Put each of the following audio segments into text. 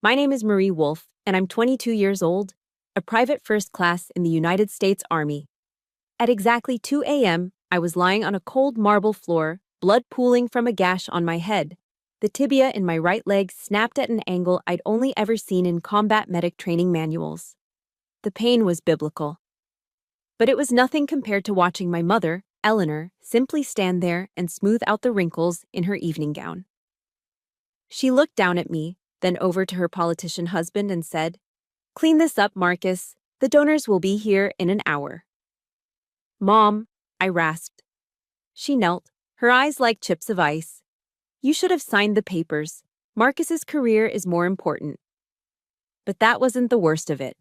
My name is Marie Wolfe, and I'm 22 years old, a private first class in the United States Army. At exactly 2 a.m., I was lying on a cold marble floor, blood pooling from a gash on my head. The tibia in my right leg snapped at an angle I'd only ever seen in combat medic training manuals. The pain was biblical. But it was nothing compared to watching my mother, Eleanor, simply stand there and smooth out the wrinkles in her evening gown. She looked down at me, then over to her politician husband and said, "Clean this up, Marcus. The donors will be here in an hour." "Mom," I rasped. She knelt, her eyes like chips of ice. "You should have signed the papers. Marcus's career is more important." But that wasn't the worst of it.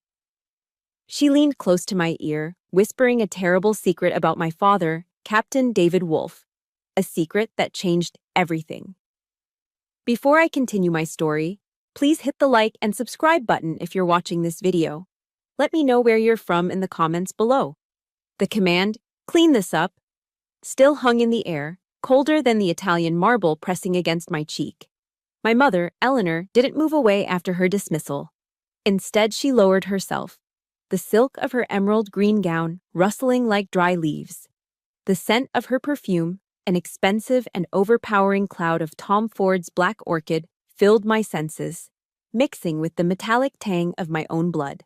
She leaned close to my ear, whispering a terrible secret about my father, Captain David Wolfe. A secret that changed everything. Before I continue my story, please hit the like and subscribe button if you're watching this video. Let me know where you're from in the comments below. The command, "Clean this up," still hung in the air, colder than the Italian marble pressing against my cheek. My mother, Eleanor, didn't move away after her dismissal. Instead, she lowered herself, the silk of her emerald green gown rustling like dry leaves. The scent of her perfume, an expensive and overpowering cloud of Tom Ford's black orchid, filled my senses, mixing with the metallic tang of my own blood.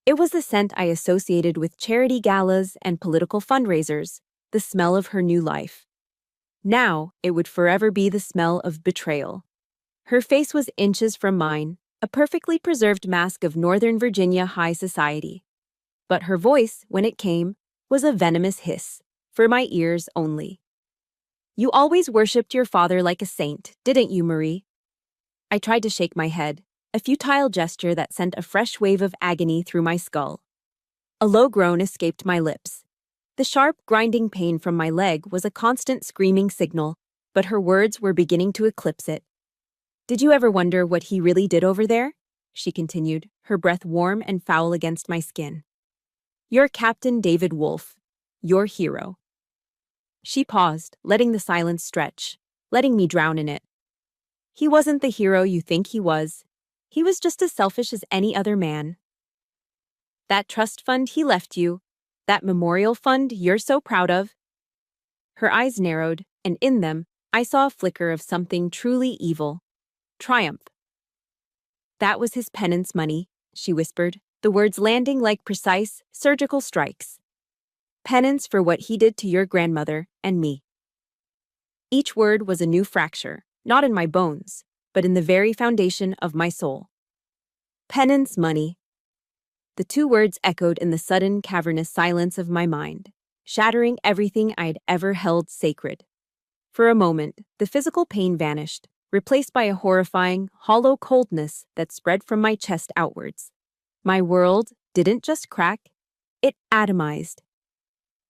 It was the scent I associated with charity galas and political fundraisers, the smell of her new life. Now, it would forever be the smell of betrayal. Her face was inches from mine, a perfectly preserved mask of Northern Virginia high society. But her voice, when it came, was a venomous hiss, for my ears only. "You always worshipped your father like a saint, didn't you, Marie?" I tried to shake my head, a futile gesture that sent a fresh wave of agony through my skull. A low groan escaped my lips. The sharp, grinding pain from my leg was a constant screaming signal, but her words were beginning to eclipse it. "Did you ever wonder what he really did over there?" she continued, her breath warm and foul against my skin. "You're Captain David Wolfe, your hero." She paused, letting the silence stretch, letting me drown in it. "He wasn't the hero you think he was. He was just as selfish as any other man. That trust fund he left you, that memorial fund you're so proud of." Her eyes narrowed, and in them, I saw a flicker of something truly evil. Triumph. "That was his penance money," she whispered, the words landing like precise, surgical strikes. "Penance for what he did to your grandmother and me." Each word was a new fracture, not in my bones, but in the very foundation of my soul. Penance money. The two words echoed in the sudden, cavernous silence of my mind, shattering everything I'd ever held sacred. For a moment, the physical pain vanished, replaced by a horrifying, hollow coldness that spread from my chest outwards. My world didn't just crack, it atomized.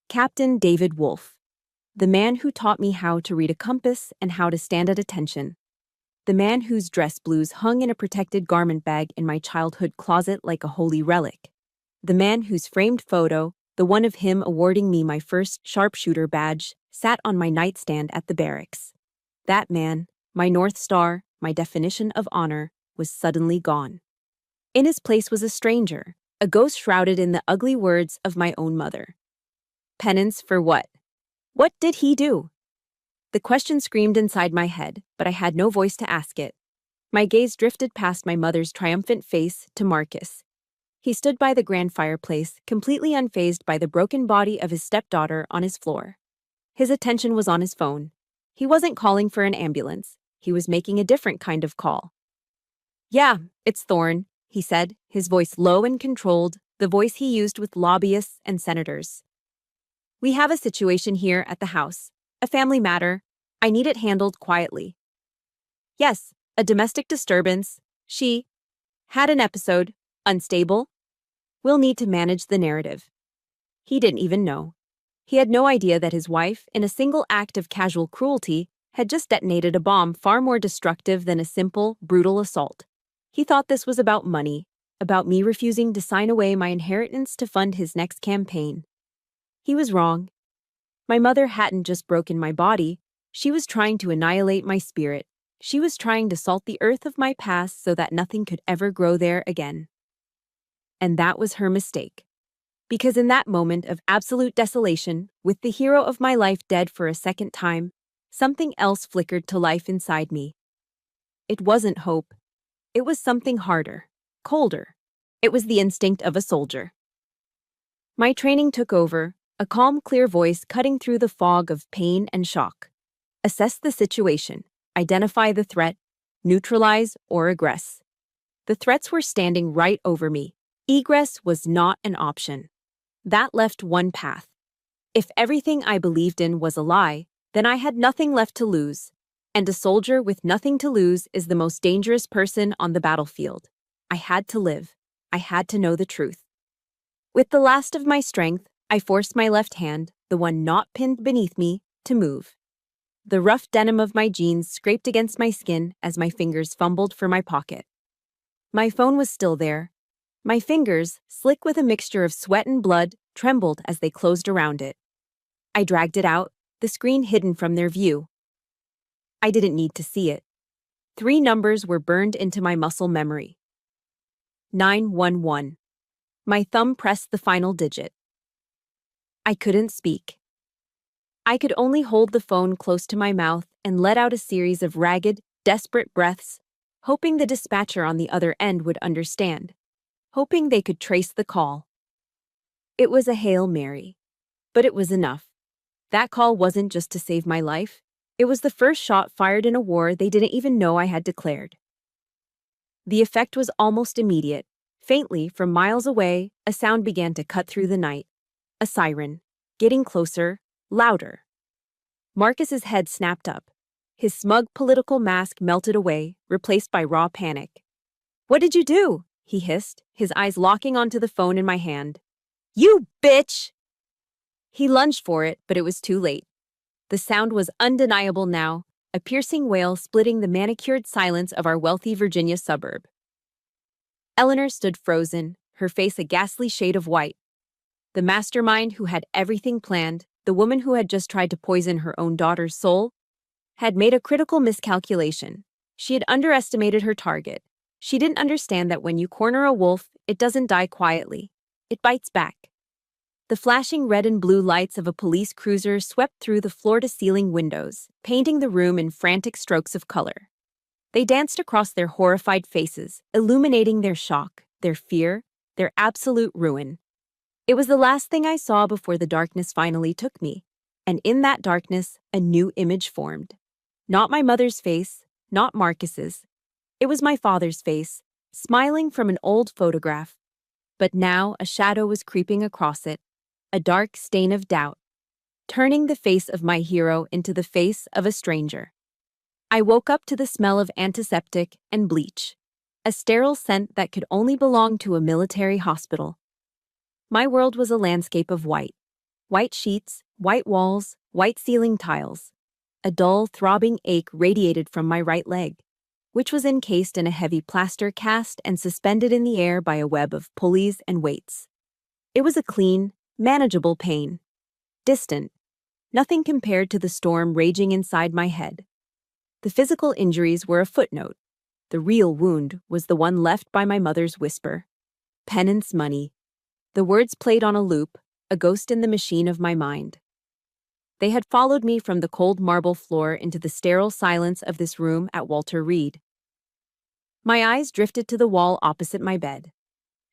Captain David Wolfe, the man who taught me how to read a compass and how to stand at attention. The man whose dress blues hung in a protected garment bag in my childhood closet like a holy relic. The man whose framed photo, the one of him awarding me my first sharpshooter badge, sat on my nightstand at the barracks. That man, my North Star, my definition of honor, was suddenly gone. In his place was a stranger, a ghost shrouded in the ugly words of my own mother. Penance for what? What did he do? The question screamed inside my head, but I had no voice to ask it. My gaze drifted past my mother's triumphant face to Marcus. He stood by the grand fireplace, completely unfazed by the broken body of his stepdaughter on his floor. His attention was on his phone. He wasn't calling for an ambulance. He was making a different kind of call. "Yeah, it's Thorne," he said, his voice low and controlled, the voice he used with lobbyists and senators. "We have a situation here at the house. A family matter. I need it handled quietly." "Yes, a domestic disturbance. She had an episode. Unstable. We'll need to manage the narrative." He didn't even know. He had no idea that his wife, in a single act of casual cruelty, had just detonated a bomb far more destructive than a simple, brutal assault. He thought this was about money, about me refusing to sign away my inheritance to fund his next campaign. He was wrong. My mother hadn't just broken my body, she was trying to annihilate my spirit, She was trying to salt the earth of my past so that nothing could ever grow there again. And that was her mistake. Because in that moment of absolute desolation, with the hero of my life dead for a second time, something else flickered to life inside me. It wasn't hope. It was something harder, colder. It was the instinct of a soldier. My training took over, a calm, clear voice cutting through the fog of pain and shock. Assess the situation, identify the threat, neutralize or aggress. The threats were standing right over me. Egress was not an option. That left one path. If everything I believed in was a lie, then I had nothing left to lose. And a soldier with nothing to lose is the most dangerous person on the battlefield. I had to live. I had to know the truth. With the last of my strength, I forced my left hand, the one not pinned beneath me, to move. The rough denim of my jeans scraped against my skin as my fingers fumbled for my pocket. My phone was still there. My fingers, slick with a mixture of sweat and blood, trembled as they closed around it. I dragged it out, the screen hidden from their view. I didn't need to see it. 3 numbers were burned into my muscle memory. 911. My thumb pressed the final digit. I couldn't speak. I could only hold the phone close to my mouth and let out a series of ragged, desperate breaths, hoping the dispatcher on the other end would understand, hoping they could trace the call. It was a Hail Mary, but it was enough. That call wasn't just to save my life. It was the first shot fired in a war they didn't even know I had declared. The effect was almost immediate. Faintly, from miles away, a sound began to cut through the night. A siren, getting closer, louder. Marcus's head snapped up. His smug political mask melted away, replaced by raw panic. "What did you do?" he hissed, his eyes locking onto the phone in my hand. "You bitch!" He lunged for it, but it was too late. The sound was undeniable now, a piercing wail splitting the manicured silence of our wealthy Virginia suburb. Eleanor stood frozen, her face a ghastly shade of white. The mastermind who had everything planned, the woman who had just tried to poison her own daughter's soul, had made a critical miscalculation. She had underestimated her target. She didn't understand that when you corner a wolf, it doesn't die quietly. It bites back. The flashing red and blue lights of a police cruiser swept through the floor-to-ceiling windows, painting the room in frantic strokes of color. They danced across their horrified faces, illuminating their shock, their fear, their absolute ruin. It was the last thing I saw before the darkness finally took me, and in that darkness, a new image formed. Not my mother's face, not Marcus's. It was my father's face, smiling from an old photograph. But now a shadow was creeping across it, a dark stain of doubt, turning the face of my hero into the face of a stranger. I woke up to the smell of antiseptic and bleach, a sterile scent that could only belong to a military hospital. My world was a landscape of white. White sheets, white walls, white ceiling tiles. A dull, throbbing ache radiated from my right leg, which was encased in a heavy plaster cast and suspended in the air by a web of pulleys and weights. It was a clean, manageable pain. Distant. Nothing compared to the storm raging inside my head. The physical injuries were a footnote. The real wound was the one left by my mother's whisper. Penance money. The words played on a loop, a ghost in the machine of my mind. They had followed me from the cold marble floor into the sterile silence of this room at Walter Reed. My eyes drifted to the wall opposite my bed.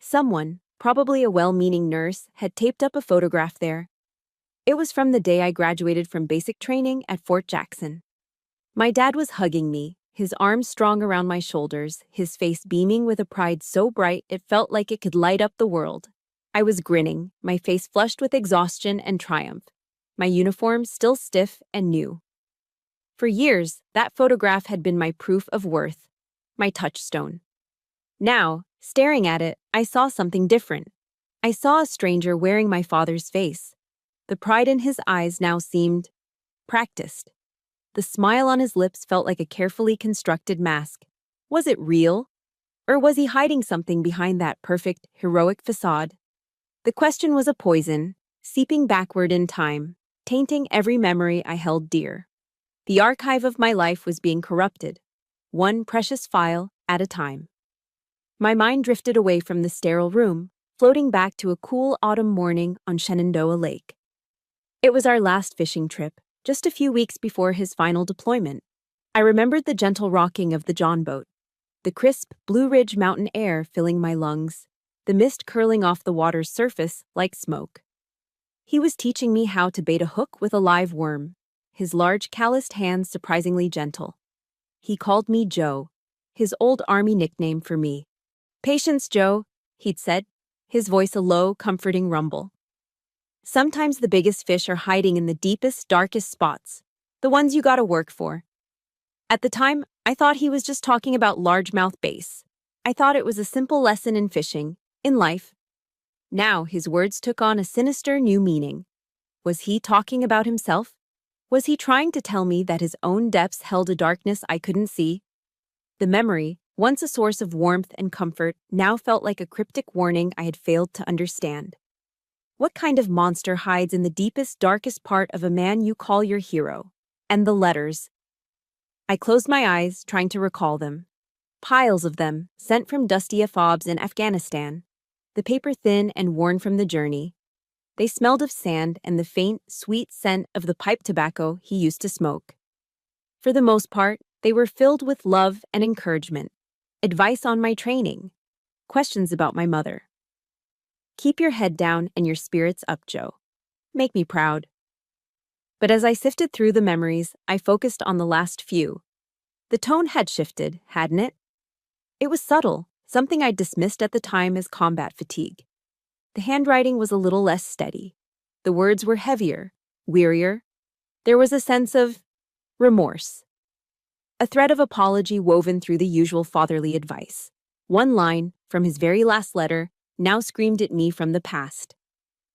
Someone, probably a well-meaning nurse, had taped up a photograph there. It was from the day I graduated from basic training at Fort Jackson. My dad was hugging me, his arms strong around my shoulders, his face beaming with a pride so bright it felt like it could light up the world. I was grinning, my face flushed with exhaustion and triumph, my uniform still stiff and new. For years, that photograph had been my proof of worth, my touchstone. Now, staring at it, I saw something different. I saw a stranger wearing my father's face. The pride in his eyes now seemed practiced. The smile on his lips felt like a carefully constructed mask. Was it real? Or was he hiding something behind that perfect, heroic facade? The question was a poison, seeping backward in time, tainting every memory I held dear. The archive of my life was being corrupted, one precious file at a time. My mind drifted away from the sterile room, floating back to a cool autumn morning on Shenandoah Lake. It was our last fishing trip, just a few weeks before his final deployment. I remembered the gentle rocking of the John boat, the crisp Blue Ridge mountain air filling my lungs, the mist curling off the water's surface like smoke. He was teaching me how to bait a hook with a live worm, his large calloused hands surprisingly gentle. He called me Joe, his old Army nickname for me. "Patience, Joe," he'd said, his voice a low, comforting rumble. Sometimes the biggest fish are hiding in the deepest, darkest spots, the ones you gotta work for. At the time, I thought he was just talking about largemouth bass. I thought it was a simple lesson in fishing, in life. Now his words took on a sinister new meaning. Was he talking about himself? Was he trying to tell me that his own depths held a darkness I couldn't see? The memory, once a source of warmth and comfort, now felt like a cryptic warning I had failed to understand. What kind of monster hides in the deepest, darkest part of a man you call your hero? And the letters. I closed my eyes, trying to recall them. Piles of them, sent from dusty FOBs in Afghanistan. The paper thin and worn from the journey. They smelled of sand and the faint, sweet scent of the pipe tobacco he used to smoke. For the most part, they were filled with love and encouragement, advice on my training, questions about my mother. "Keep your head down and your spirits up, Joe. Make me proud." But as I sifted through the memories, I focused on the last few. The tone had shifted, hadn't it? It was subtle, something I dismissed at the time as combat fatigue. The handwriting was a little less steady. The words were heavier, wearier. There was a sense of remorse. A thread of apology woven through the usual fatherly advice. One line, from his very last letter, now screamed at me from the past.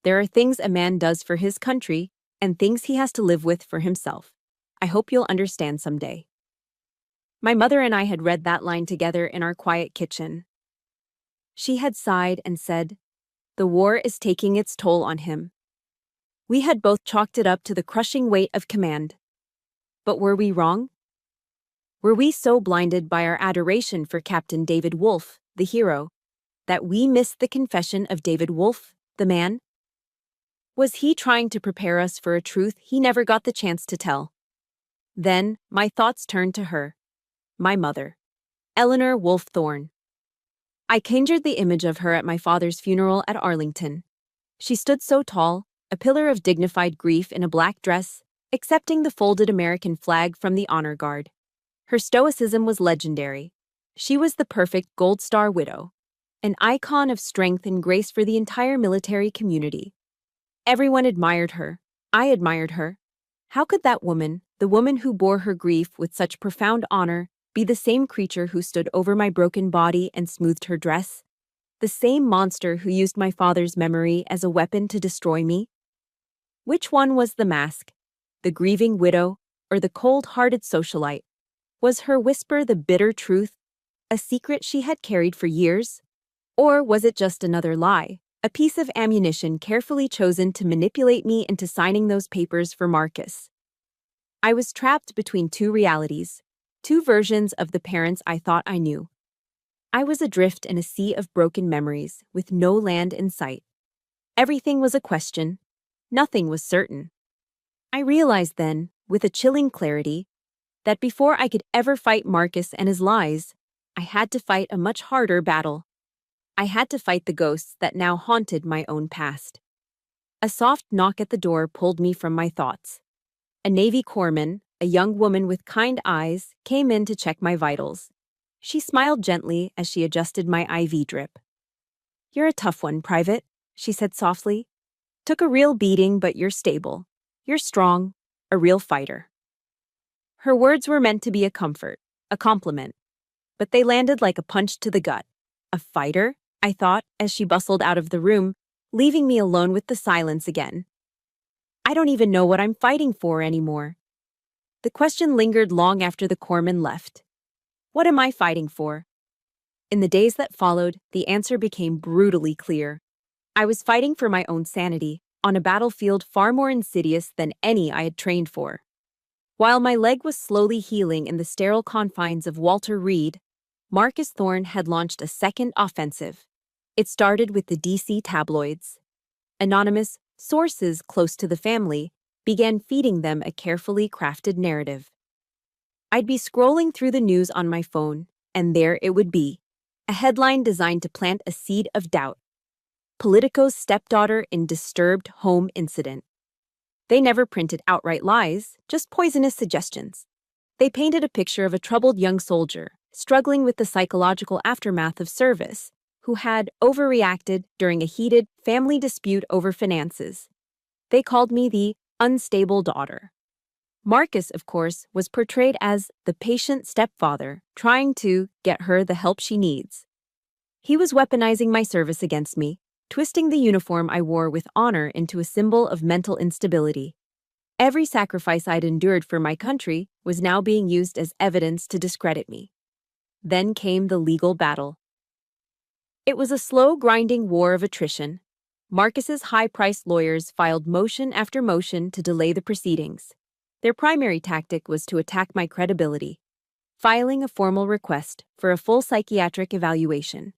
There are things a man does for his country, and things he has to live with for himself. I hope you'll understand someday. My mother and I had read that line together in our quiet kitchen. She had sighed and said, "The war is taking its toll on him." We had both chalked it up to the crushing weight of command. But were we wrong? Were we so blinded by our adoration for Captain David Wolfe, the hero, that we missed the confession of David Wolfe, the man? Was he trying to prepare us for a truth he never got the chance to tell? Then, my thoughts turned to her, my mother, Eleanor Wolfe Thorne. I conjured the image of her at my father's funeral at Arlington. She stood so tall, a pillar of dignified grief in a black dress, accepting the folded American flag from the honor guard. Her stoicism was legendary. She was the perfect Gold Star widow, an icon of strength and grace for the entire military community. Everyone admired her. I admired her. How could that woman, the woman who bore her grief with such profound honor, be the same creature who stood over my broken body and smoothed her dress? The same monster who used my father's memory as a weapon to destroy me? Which one was the mask? The grieving widow, or the cold-hearted socialite? Was her whisper the bitter truth, a secret she had carried for years? Or was it just another lie, a piece of ammunition carefully chosen to manipulate me into signing those papers for Marcus? I was trapped between two realities, two versions of the parents I thought I knew. I was adrift in a sea of broken memories, with no land in sight. Everything was a question. Nothing was certain. I realized then, with a chilling clarity, that before I could ever fight Marcus and his lies, I had to fight a much harder battle. I had to fight the ghosts that now haunted my own past. A soft knock at the door pulled me from my thoughts. A Navy corpsman, a young woman with kind eyes, came in to check my vitals. She smiled gently as she adjusted my IV drip. "You're a tough one, Private," she said softly. "Took a real beating, but you're stable. You're strong, a real fighter." Her words were meant to be a comfort, a compliment, but they landed like a punch to the gut. A fighter? I thought, as she bustled out of the room, leaving me alone with the silence again. I don't even know what I'm fighting for anymore. The question lingered long after the corpsman left. What am I fighting for? In the days that followed, the answer became brutally clear. I was fighting for my own sanity, on a battlefield far more insidious than any I had trained for. While my leg was slowly healing in the sterile confines of Walter Reed, Marcus Thorne had launched a second offensive. It started with the DC tabloids. Anonymous sources close to the family began feeding them a carefully crafted narrative. I'd be scrolling through the news on my phone, and there it would be, a headline designed to plant a seed of doubt. Politico's stepdaughter in disturbed home incident. They never printed outright lies, just poisonous suggestions. They painted a picture of a troubled young soldier, struggling with the psychological aftermath of service, who had overreacted during a heated family dispute over finances. They called me the unstable daughter. Marcus, of course, was portrayed as the patient stepfather, trying to get her the help she needs. He was weaponizing my service against me, twisting the uniform I wore with honor into a symbol of mental instability. Every sacrifice I'd endured for my country was now being used as evidence to discredit me. Then came the legal battle. It was a slow, grinding war of attrition. Marcus's high-priced lawyers filed motion after motion to delay the proceedings. Their primary tactic was to attack my credibility, filing a formal request for a full psychiatric evaluation.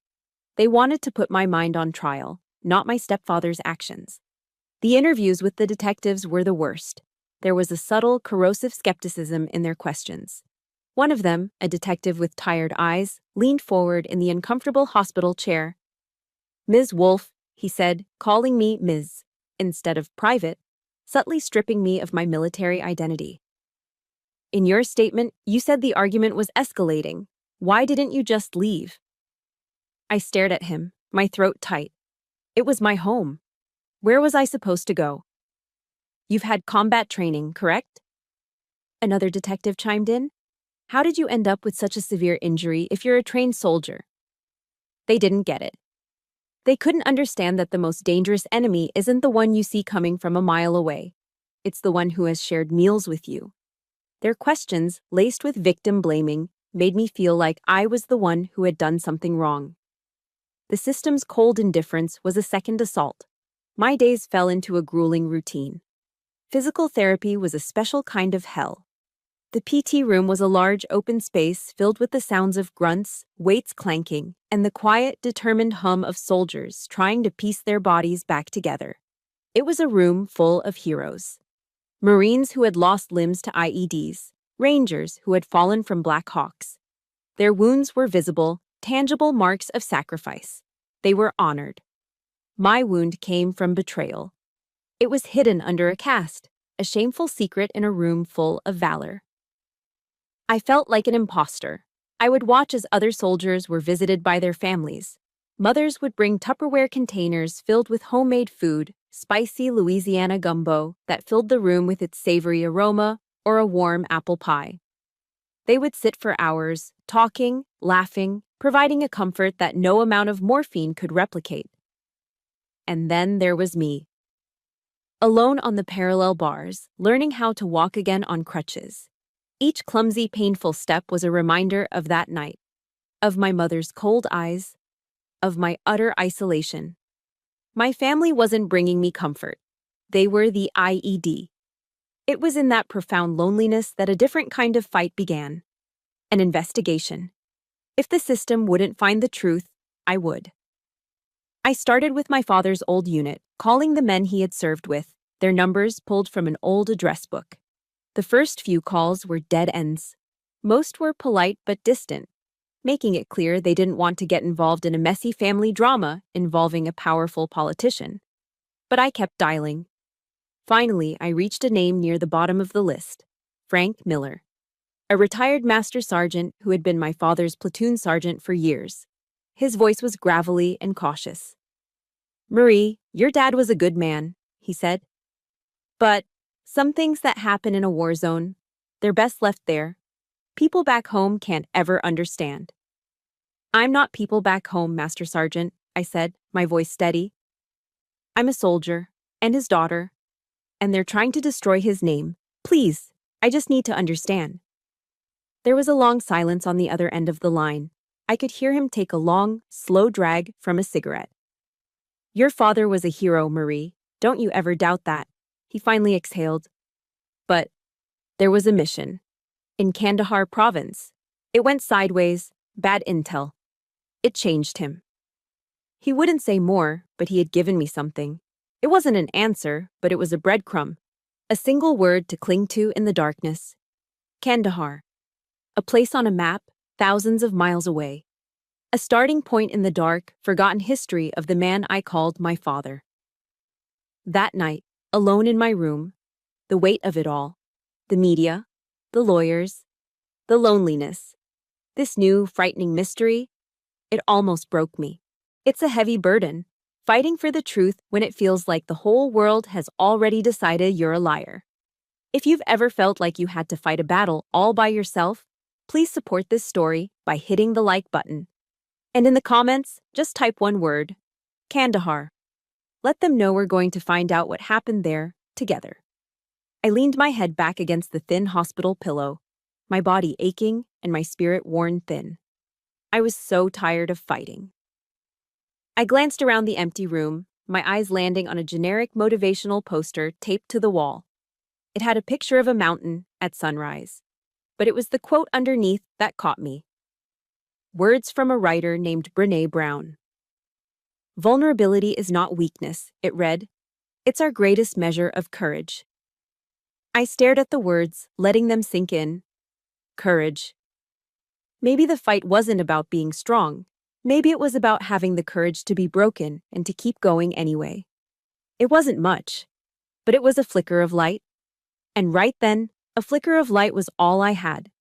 They wanted to put my mind on trial, not my stepfather's actions. The interviews with the detectives were the worst. There was a subtle, corrosive skepticism in their questions. One of them, a detective with tired eyes, leaned forward in the uncomfortable hospital chair. "Ms. Wolfe," he said, calling me Ms. instead of private, subtly stripping me of my military identity. "In your statement, you said the argument was escalating. Why didn't you just leave?" I stared at him, my throat tight. It was my home. Where was I supposed to go? "You've had combat training, correct?" Another detective chimed in. "How did you end up with such a severe injury if you're a trained soldier?" They didn't get it. They couldn't understand that the most dangerous enemy isn't the one you see coming from a mile away. It's the one who has shared meals with you. Their questions, laced with victim blaming, made me feel like I was the one who had done something wrong. The system's cold indifference was a second assault. My days fell into a grueling routine. Physical therapy was a special kind of hell. The PT room was a large open space filled with the sounds of grunts, weights clanking, and the quiet, determined hum of soldiers trying to piece their bodies back together. It was a room full of heroes. Marines who had lost limbs to IEDs, Rangers who had fallen from Black Hawks. Their wounds were visible, tangible marks of sacrifice. They were honored. My wound came from betrayal. It was hidden under a cast, a shameful secret in a room full of valor. I felt like an imposter. I would watch as other soldiers were visited by their families. Mothers would bring Tupperware containers filled with homemade food, spicy Louisiana gumbo that filled the room with its savory aroma, or a warm apple pie. They would sit for hours, talking, laughing, providing a comfort that no amount of morphine could replicate. And then there was me. Alone on the parallel bars, learning how to walk again on crutches. Each clumsy, painful step was a reminder of that night, of my mother's cold eyes, of my utter isolation. My family wasn't bringing me comfort. They were the IED. It was in that profound loneliness that a different kind of fight began. An investigation. If the system wouldn't find the truth, I would. I started with my father's old unit, calling the men he had served with, their numbers pulled from an old address book. The first few calls were dead ends. Most were polite but distant, making it clear they didn't want to get involved in a messy family drama involving a powerful politician. But I kept dialing. Finally, I reached a name near the bottom of the list, Frank Miller, a retired master sergeant who had been my father's platoon sergeant for years. His voice was gravelly and cautious. "Marie, your dad was a good man," he said. "But some things that happen in a war zone, they're best left there. People back home can't ever understand." "I'm not people back home, Master Sergeant," I said, my voice steady. "I'm a soldier, and his daughter, and they're trying to destroy his name. Please, I just need to understand." There was a long silence on the other end of the line. I could hear him take a long, slow drag from a cigarette. "Your father was a hero, Marie. Don't you ever doubt that." He finally exhaled. "But There was a mission. In Kandahar province. It went sideways, bad intel. It changed him. He wouldn't say more, but he had given me something. It wasn't an answer, but it was a breadcrumb. A single word to cling to in the darkness. Kandahar. A place on a map, thousands of miles away. A starting point in the dark, forgotten history of the man I called my father. That night, alone in my room, the weight of it all, the media, the lawyers, the loneliness, this new, frightening mystery, it almost broke me. It's a heavy burden, fighting for the truth when it feels like the whole world has already decided you're a liar. If you've ever felt like you had to fight a battle all by yourself, please support this story by hitting the like button. And in the comments, just type one word, Kandahar. Let them know we're going to find out what happened there, together. I leaned my head back against the thin hospital pillow, my body aching and my spirit worn thin. I was so tired of fighting. I glanced around the empty room, my eyes landing on a generic motivational poster taped to the wall. It had a picture of a mountain at sunrise, but it was the quote underneath that caught me. Words from a writer named Brené Brown. Vulnerability is not weakness, it read. It's our greatest measure of courage. I stared at the words, letting them sink in. Courage. Maybe the fight wasn't about being strong. Maybe it was about having the courage to be broken and to keep going anyway. It wasn't much, but it was a flicker of light. And right then, a flicker of light was all I had.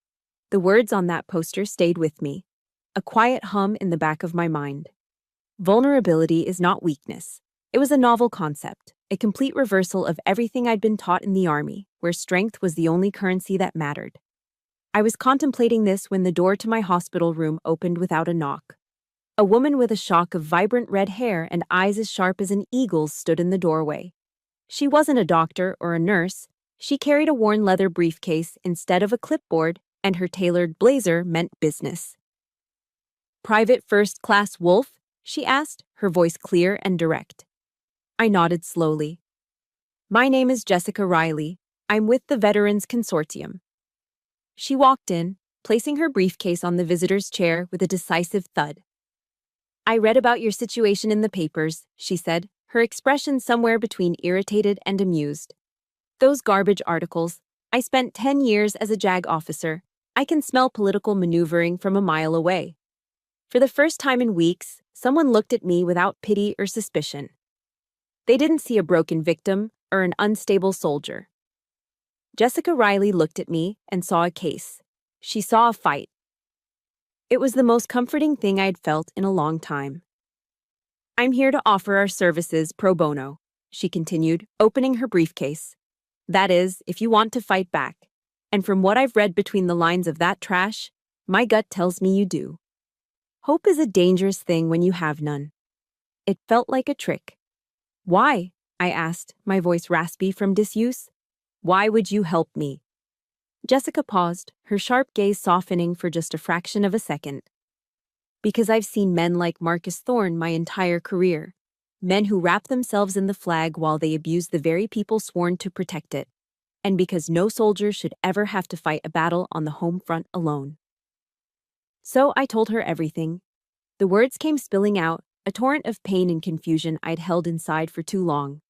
The words on that poster stayed with me, a quiet hum in the back of my mind. Vulnerability is not weakness. It was a novel concept, a complete reversal of everything I'd been taught in the army, where strength was the only currency that mattered. I was contemplating this when the door to my hospital room opened without a knock. A woman with a shock of vibrant red hair and eyes as sharp as an eagle's stood in the doorway. She wasn't a doctor or a nurse. She carried a worn leather briefcase instead of a clipboard, and her tailored blazer meant business. "Private First Class Wolf?" she asked, her voice clear and direct. I nodded slowly. "My name is Jessica Riley. I'm with the Veterans Consortium." She walked in, placing her briefcase on the visitor's chair with a decisive thud. "I read about your situation in the papers," she said, her expression somewhere between irritated and amused. "Those garbage articles. I spent 10 years as a JAG officer. I can smell political maneuvering from a mile away." For the first time in weeks, someone looked at me without pity or suspicion. They didn't see a broken victim or an unstable soldier. Jessica Riley looked at me and saw a case. She saw a fight. It was the most comforting thing I'd felt in a long time. "I'm here to offer our services pro bono," she continued, opening her briefcase. "That is, if you want to fight back. And from what I've read between the lines of that trash, my gut tells me you do. Hope is a dangerous thing when you have none." It felt like a trick. "Why?" I asked, my voice raspy from disuse. "Why would you help me?" Jessica paused, her sharp gaze softening for just a fraction of a second. "Because I've seen men like Marcus Thorne my entire career. Men who wrap themselves in the flag while they abuse the very people sworn to protect it. And because no soldier should ever have to fight a battle on the home front alone." So I told her everything. The words came spilling out, a torrent of pain and confusion I'd held inside for too long.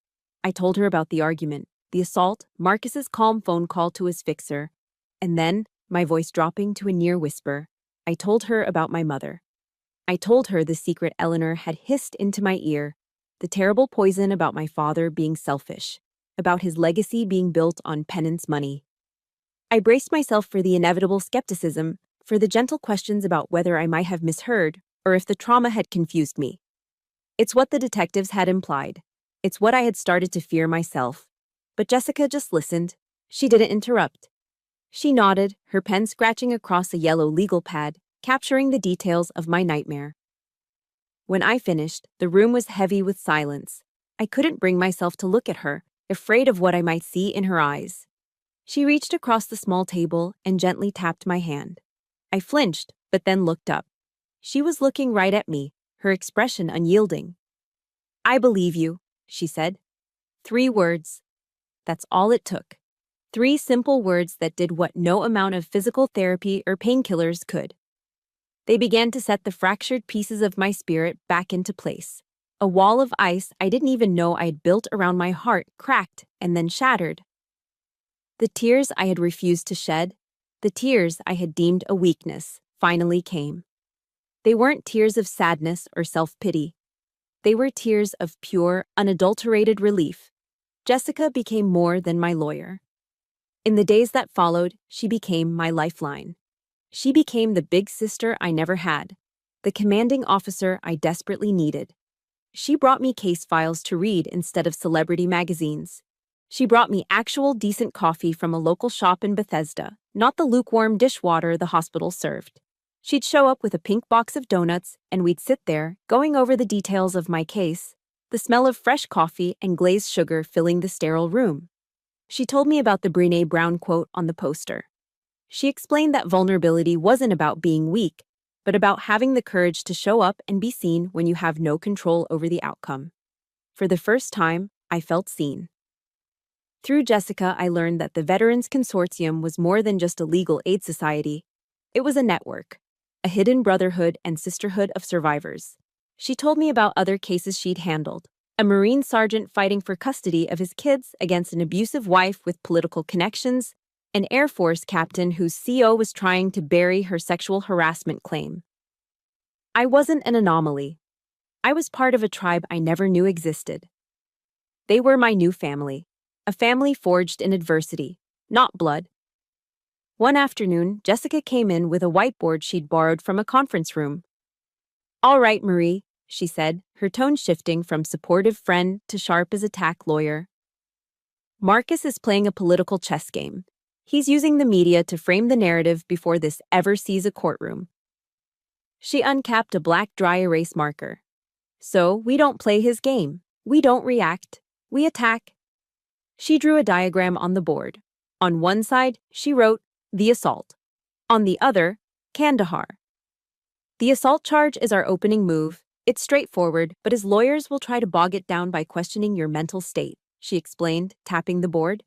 I told her about the argument, the assault, Marcus's calm phone call to his fixer, and then, my voice dropping to a near whisper, I told her about my mother. I told her the secret Eleanor had hissed into my ear, the terrible poison about my father being selfish, about his legacy being built on penance money. I braced myself for the inevitable skepticism, for the gentle questions about whether I might have misheard or if the trauma had confused me. It's what the detectives had implied. It's what I had started to fear myself. But Jessica just listened. She didn't interrupt. She nodded, her pen scratching across a yellow legal pad, capturing the details of my nightmare. When I finished, the room was heavy with silence. I couldn't bring myself to look at her, afraid of what I might see in her eyes. She reached across the small table and gently tapped my hand. I flinched, but then looked up. She was looking right at me, her expression unyielding. "I believe you," she said. 3 words. That's all it took. 3 simple words that did what no amount of physical therapy or painkillers could. They began to set the fractured pieces of my spirit back into place. A wall of ice I didn't even know I'd built around my heart cracked and then shattered. The tears I had refused to shed, the tears I had deemed a weakness, finally came. They weren't tears of sadness or self-pity. They were tears of pure, unadulterated relief. Jessica became more than my lawyer. In the days that followed, she became my lifeline. She became the big sister I never had, the commanding officer I desperately needed. She brought me case files to read instead of celebrity magazines. She brought me actual decent coffee from a local shop in Bethesda, not the lukewarm dishwater the hospital served. She'd show up with a pink box of donuts, and we'd sit there, going over the details of my case, the smell of fresh coffee and glazed sugar filling the sterile room. She told me about the Brené Brown quote on the poster. She explained that vulnerability wasn't about being weak, but about having the courage to show up and be seen when you have no control over the outcome. For the first time, I felt seen. Through Jessica, I learned that the Veterans Consortium was more than just a legal aid society. It was a network, a hidden brotherhood and sisterhood of survivors. She told me about other cases she'd handled. A Marine sergeant fighting for custody of his kids against an abusive wife with political connections, an Air Force captain whose CO was trying to bury her sexual harassment claim. I wasn't an anomaly. I was part of a tribe I never knew existed. They were my new family, a family forged in adversity, not blood. One afternoon, Jessica came in with a whiteboard she'd borrowed from a conference room. "All right, Marie," she said, her tone shifting from supportive friend to sharp as attack lawyer. "Marcus is playing a political chess game. He's using the media to frame the narrative before this ever sees a courtroom." She uncapped a black dry erase marker. "So, we don't play his game. We don't react. We attack." She drew a diagram on the board. On one side, she wrote, "The assault." On the other, "Kandahar." "The assault charge is our opening move. It's straightforward, but his lawyers will try to bog it down by questioning your mental state," she explained, tapping the board.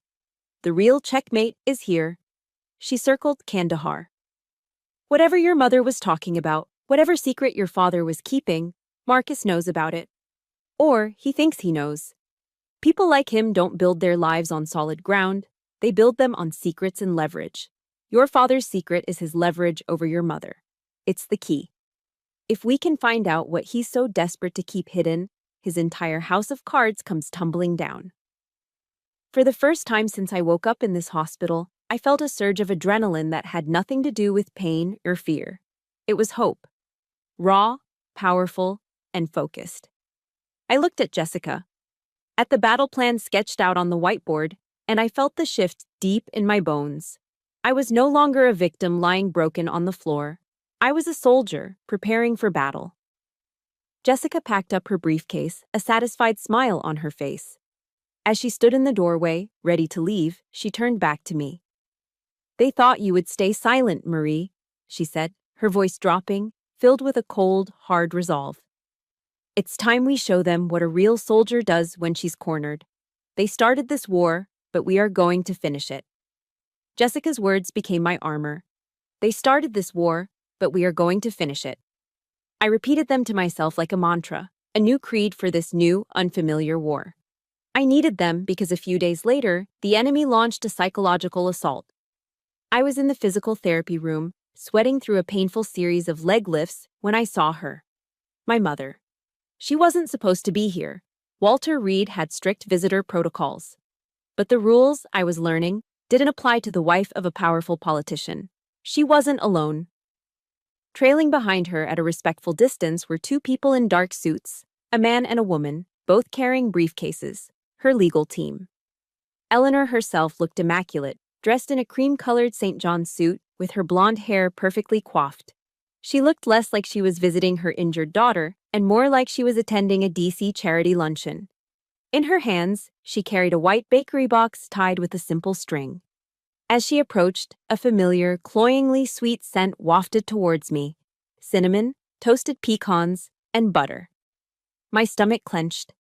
"The real checkmate is here." She circled Kandahar. "Whatever your mother was talking about, whatever secret your father was keeping, Marcus knows about it. Or he thinks he knows. People like him don't build their lives on solid ground. They build them on secrets and leverage. Your father's secret is his leverage over your mother. It's the key. If we can find out what he's so desperate to keep hidden, his entire house of cards comes tumbling down." For the first time since I woke up in this hospital, I felt a surge of adrenaline that had nothing to do with pain or fear. It was hope. Raw, powerful, and focused. I looked at Jessica, at the battle plan sketched out on the whiteboard, and I felt the shift deep in my bones. I was no longer a victim lying broken on the floor. I was a soldier, preparing for battle. Jessica packed up her briefcase, a satisfied smile on her face. As she stood in the doorway, ready to leave, she turned back to me. "They thought you would stay silent, Marie," she said, her voice dropping, filled with a cold, hard resolve. "It's time we show them what a real soldier does when she's cornered. They started this war, but we are going to finish it." Jessica's words became my armor. They started this war, but we are going to finish it. I repeated them to myself like a mantra, a new creed for this new, unfamiliar war. I needed them because a few days later, the enemy launched a psychological assault. I was in the physical therapy room, sweating through a painful series of leg lifts when I saw her. My mother. She wasn't supposed to be here. Walter Reed had strict visitor protocols. But the rules, I was learning, didn't apply to the wife of a powerful politician. She wasn't alone. Trailing behind her at a respectful distance were 2 people in dark suits, a man and a woman, both carrying briefcases, her legal team. Eleanor herself looked immaculate, dressed in a cream-colored St. John's suit with her blonde hair perfectly coiffed. She looked less like she was visiting her injured daughter and more like she was attending a DC charity luncheon. In her hands, she carried a white bakery box tied with a simple string. As she approached, a familiar, cloyingly sweet scent wafted towards me: cinnamon, toasted pecans, and butter. My stomach clenched.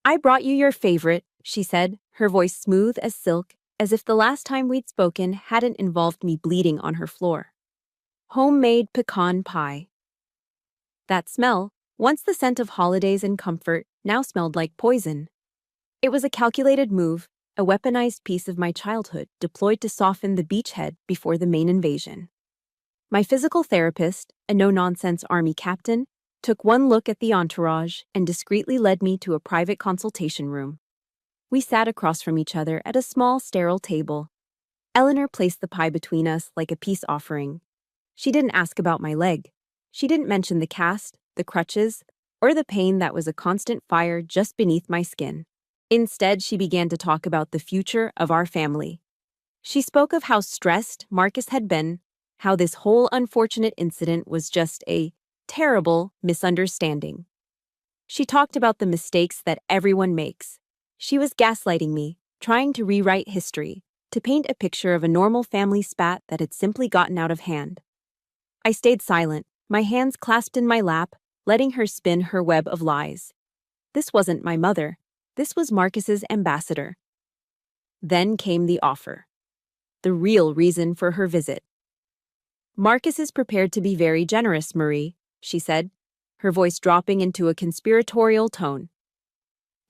"I brought you your favorite," she said, her voice smooth as silk, as if the last time we'd spoken hadn't involved me bleeding on her floor. Homemade pecan pie. That smell, once the scent of holidays and comfort, now smelled like poison. It was a calculated move, a weaponized piece of my childhood deployed to soften the beachhead before the main invasion. My physical therapist, a no-nonsense army captain, took one look at the entourage and discreetly led me to a private consultation room. We sat across from each other at a small, sterile table. Eleanor placed the pie between us like a peace offering. She didn't ask about my leg. She didn't mention the cast, the crutches, or the pain that was a constant fire just beneath my skin. Instead, she began to talk about the future of our family. She spoke of how stressed Marcus had been, how this whole unfortunate incident was just a terrible misunderstanding. She talked about the mistakes that everyone makes. She was gaslighting me, trying to rewrite history, to paint a picture of a normal family spat that had simply gotten out of hand. I stayed silent, my hands clasped in my lap, letting her spin her web of lies. This wasn't my mother. This was Marcus's ambassador. Then came the offer. The real reason for her visit. Marcus is prepared to be very generous, Marie, she said, her voice dropping into a conspiratorial tone.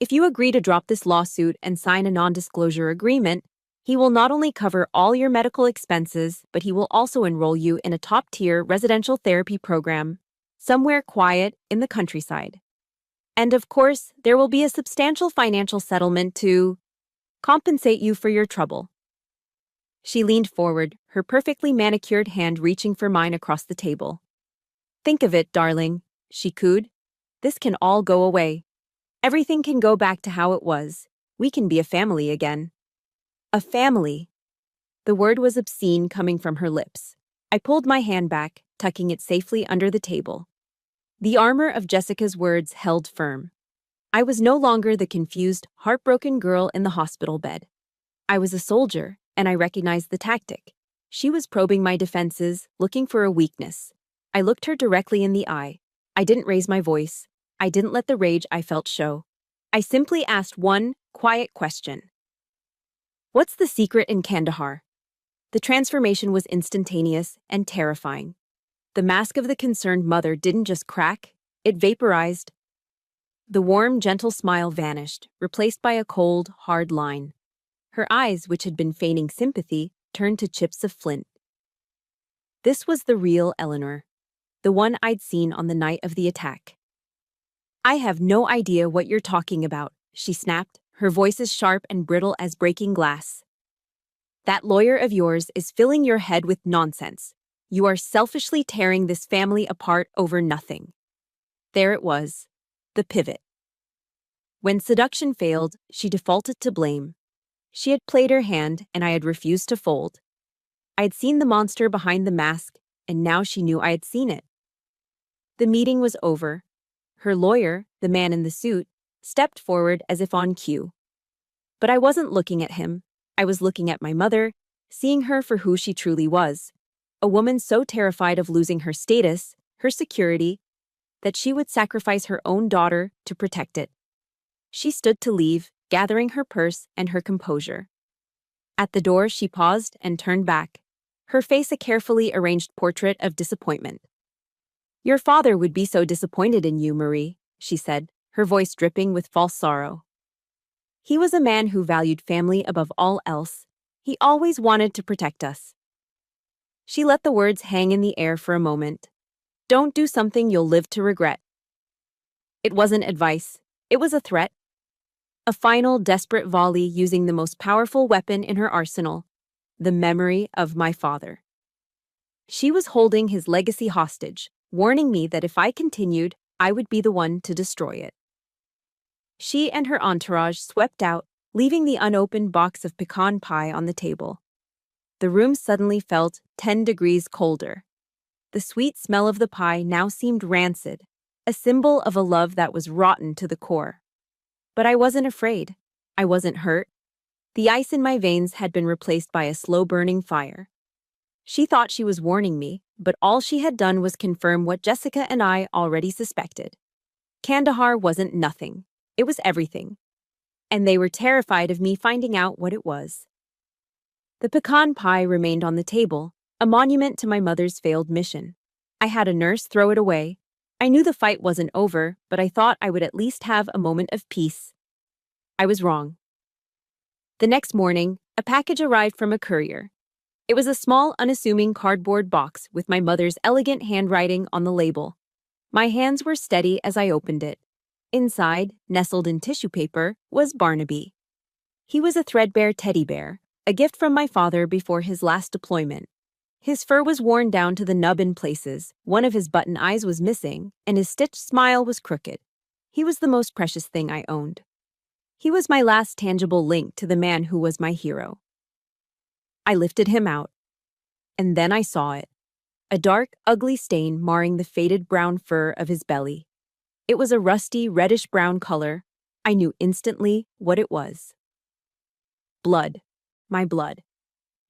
If you agree to drop this lawsuit and sign a non-disclosure agreement, he will not only cover all your medical expenses, but he will also enroll you in a top-tier residential therapy program, somewhere quiet in the countryside. And of course, there will be a substantial financial settlement to compensate you for your trouble. She leaned forward, her perfectly manicured hand reaching for mine across the table. Think of it, darling, she cooed. This can all go away. Everything can go back to how it was. We can be a family again. A family. The word was obscene coming from her lips. I pulled my hand back, tucking it safely under the table. The armor of Jessica's words held firm. I was no longer the confused, heartbroken girl in the hospital bed. I was a soldier, and I recognized the tactic. She was probing my defenses, looking for a weakness. I looked her directly in the eye. I didn't raise my voice. I didn't let the rage I felt show. I simply asked one quiet question. What's the secret in Kandahar? The transformation was instantaneous and terrifying. The mask of the concerned mother didn't just crack, it vaporized. The warm, gentle smile vanished, replaced by a cold, hard line. Her eyes, which had been feigning sympathy, turned to chips of flint. This was the real Eleanor, the one I'd seen on the night of the attack. I have no idea what you're talking about, she snapped, her voice as sharp and brittle as breaking glass. That lawyer of yours is filling your head with nonsense. You are selfishly tearing this family apart over nothing. There it was, the pivot. When seduction failed, she defaulted to blame. She had played her hand, and I had refused to fold. I had seen the monster behind the mask, and now she knew I had seen it. The meeting was over. Her lawyer, the man in the suit, stepped forward as if on cue. But I wasn't looking at him. I was looking at my mother, seeing her for who she truly was. A woman so terrified of losing her status, her security, that she would sacrifice her own daughter to protect it. She stood to leave, gathering her purse and her composure. At the door, she paused and turned back, her face a carefully arranged portrait of disappointment. Your father would be so disappointed in you, Marie, she said, her voice dripping with false sorrow. He was a man who valued family above all else. He always wanted to protect us. She let the words hang in the air for a moment. Don't do something you'll live to regret. It wasn't advice. It was a threat. A final, desperate volley using the most powerful weapon in her arsenal, the memory of my father. She was holding his legacy hostage, warning me that if I continued, I would be the one to destroy it. She and her entourage swept out, leaving the unopened box of pecan pie on the table. The room suddenly felt 10 degrees colder. The sweet smell of the pie now seemed rancid, a symbol of a love that was rotten to the core. But I wasn't afraid. I wasn't hurt. The ice in my veins had been replaced by a slow-burning fire. She thought she was warning me, but all she had done was confirm what Jessica and I already suspected. Kandahar wasn't nothing. It was everything. And they were terrified of me finding out what it was. The pecan pie remained on the table, a monument to my mother's failed mission. I had a nurse throw it away. I knew the fight wasn't over, but I thought I would at least have a moment of peace. I was wrong. The next morning, a package arrived from a courier. It was a small, unassuming cardboard box with my mother's elegant handwriting on the label. My hands were steady as I opened it. Inside, nestled in tissue paper, was Barnaby. He was a threadbare teddy bear, a gift from my father before his last deployment. His fur was worn down to the nub in places, one of his button eyes was missing, and his stitched smile was crooked. He was the most precious thing I owned. He was my last tangible link to the man who was my hero. I lifted him out. And then I saw it. A dark, ugly stain marring the faded brown fur of his belly. It was a rusty, reddish-brown color. I knew instantly what it was. Blood. My blood.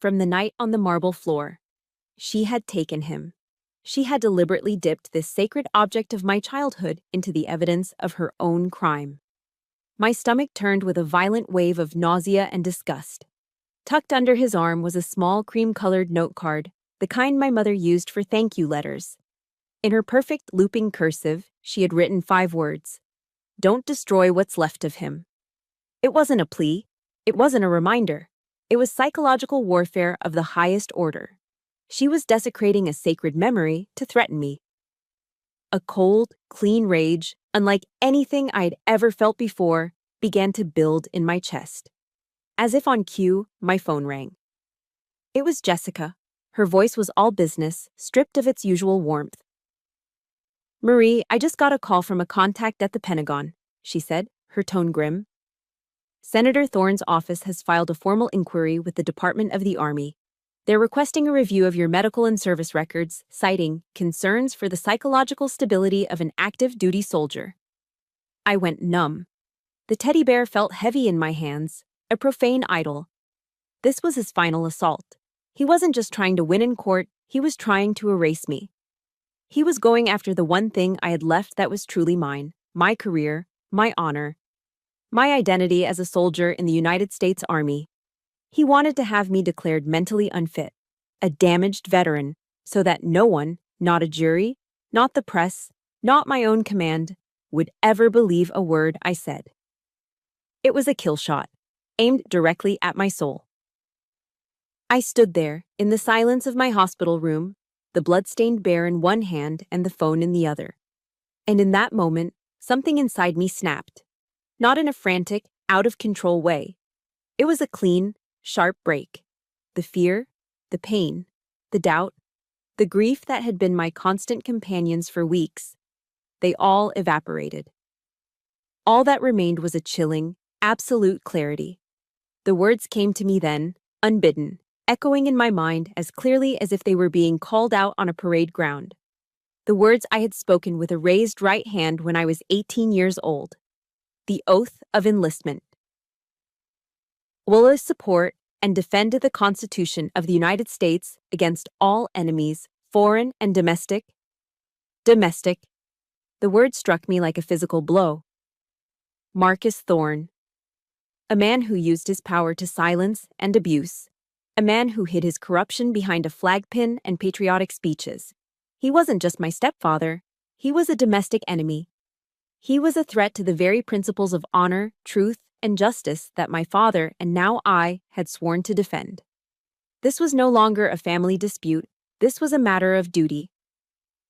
From the night on the marble floor. She had taken him. She had deliberately dipped this sacred object of my childhood into the evidence of her own crime. My stomach turned with a violent wave of nausea and disgust. Tucked under his arm was a small cream-colored note card, the kind my mother used for thank you letters. In her perfect looping cursive, she had written 5 words. Don't destroy what's left of him. It wasn't a plea. It wasn't a reminder. It was psychological warfare of the highest order. She was desecrating a sacred memory to threaten me. A cold, clean rage, unlike anything I'd ever felt before, began to build in my chest. As if on cue, my phone rang. It was Jessica. Her voice was all business, stripped of its usual warmth. Marie, I just got a call from a contact at the Pentagon, she said, her tone grim. Senator Thorne's office has filed a formal inquiry with the Department of the Army. They're requesting a review of your medical and service records, citing concerns for the psychological stability of an active duty soldier. I went numb. The teddy bear felt heavy in my hands, a profane idol. This was his final assault. He wasn't just trying to win in court, he was trying to erase me. He was going after the one thing I had left that was truly mine, my career, my honor, my identity as a soldier in the United States Army. He wanted to have me declared mentally unfit, a damaged veteran, so that no one, not a jury, not the press, not my own command, would ever believe a word I said. It was a kill shot, aimed directly at my soul. I stood there, in the silence of my hospital room, the blood-stained bear in one hand and the phone in the other. And in that moment, something inside me snapped. Not in a frantic, out-of-control way. It was a clean, sharp break. The fear, the pain, the doubt, the grief that had been my constant companions for weeks, they all evaporated. All that remained was a chilling, absolute clarity. The words came to me then, unbidden, echoing in my mind as clearly as if they were being called out on a parade ground. The words I had spoken with a raised right hand when I was 18 years old. The oath of enlistment. Will support and defend the Constitution of the United States against all enemies, foreign and domestic. Domestic. The word struck me like a physical blow. Marcus Thorne. A man who used his power to silence and abuse. A man who hid his corruption behind a flag pin and patriotic speeches. He wasn't just my stepfather. He was a domestic enemy. He was a threat to the very principles of honor, truth, and justice that my father and now I had sworn to defend. This was no longer a family dispute. This was a matter of duty.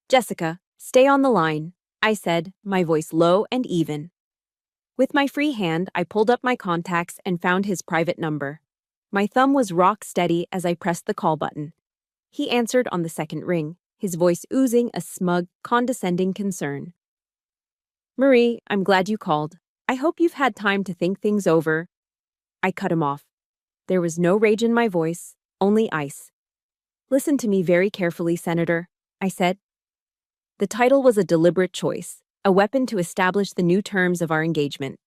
Jessica, stay on the line, I said, my voice low and even. With my free hand, I pulled up my contacts and found his private number. My thumb was rock steady as I pressed the call button. He answered on the second ring, his voice oozing a smug, condescending concern. Marie, I'm glad you called. I hope you've had time to think things over. I cut him off. There was no rage in my voice, only ice. Listen to me very carefully, Senator, I said. The title was a deliberate choice, a weapon to establish the new terms of our engagement.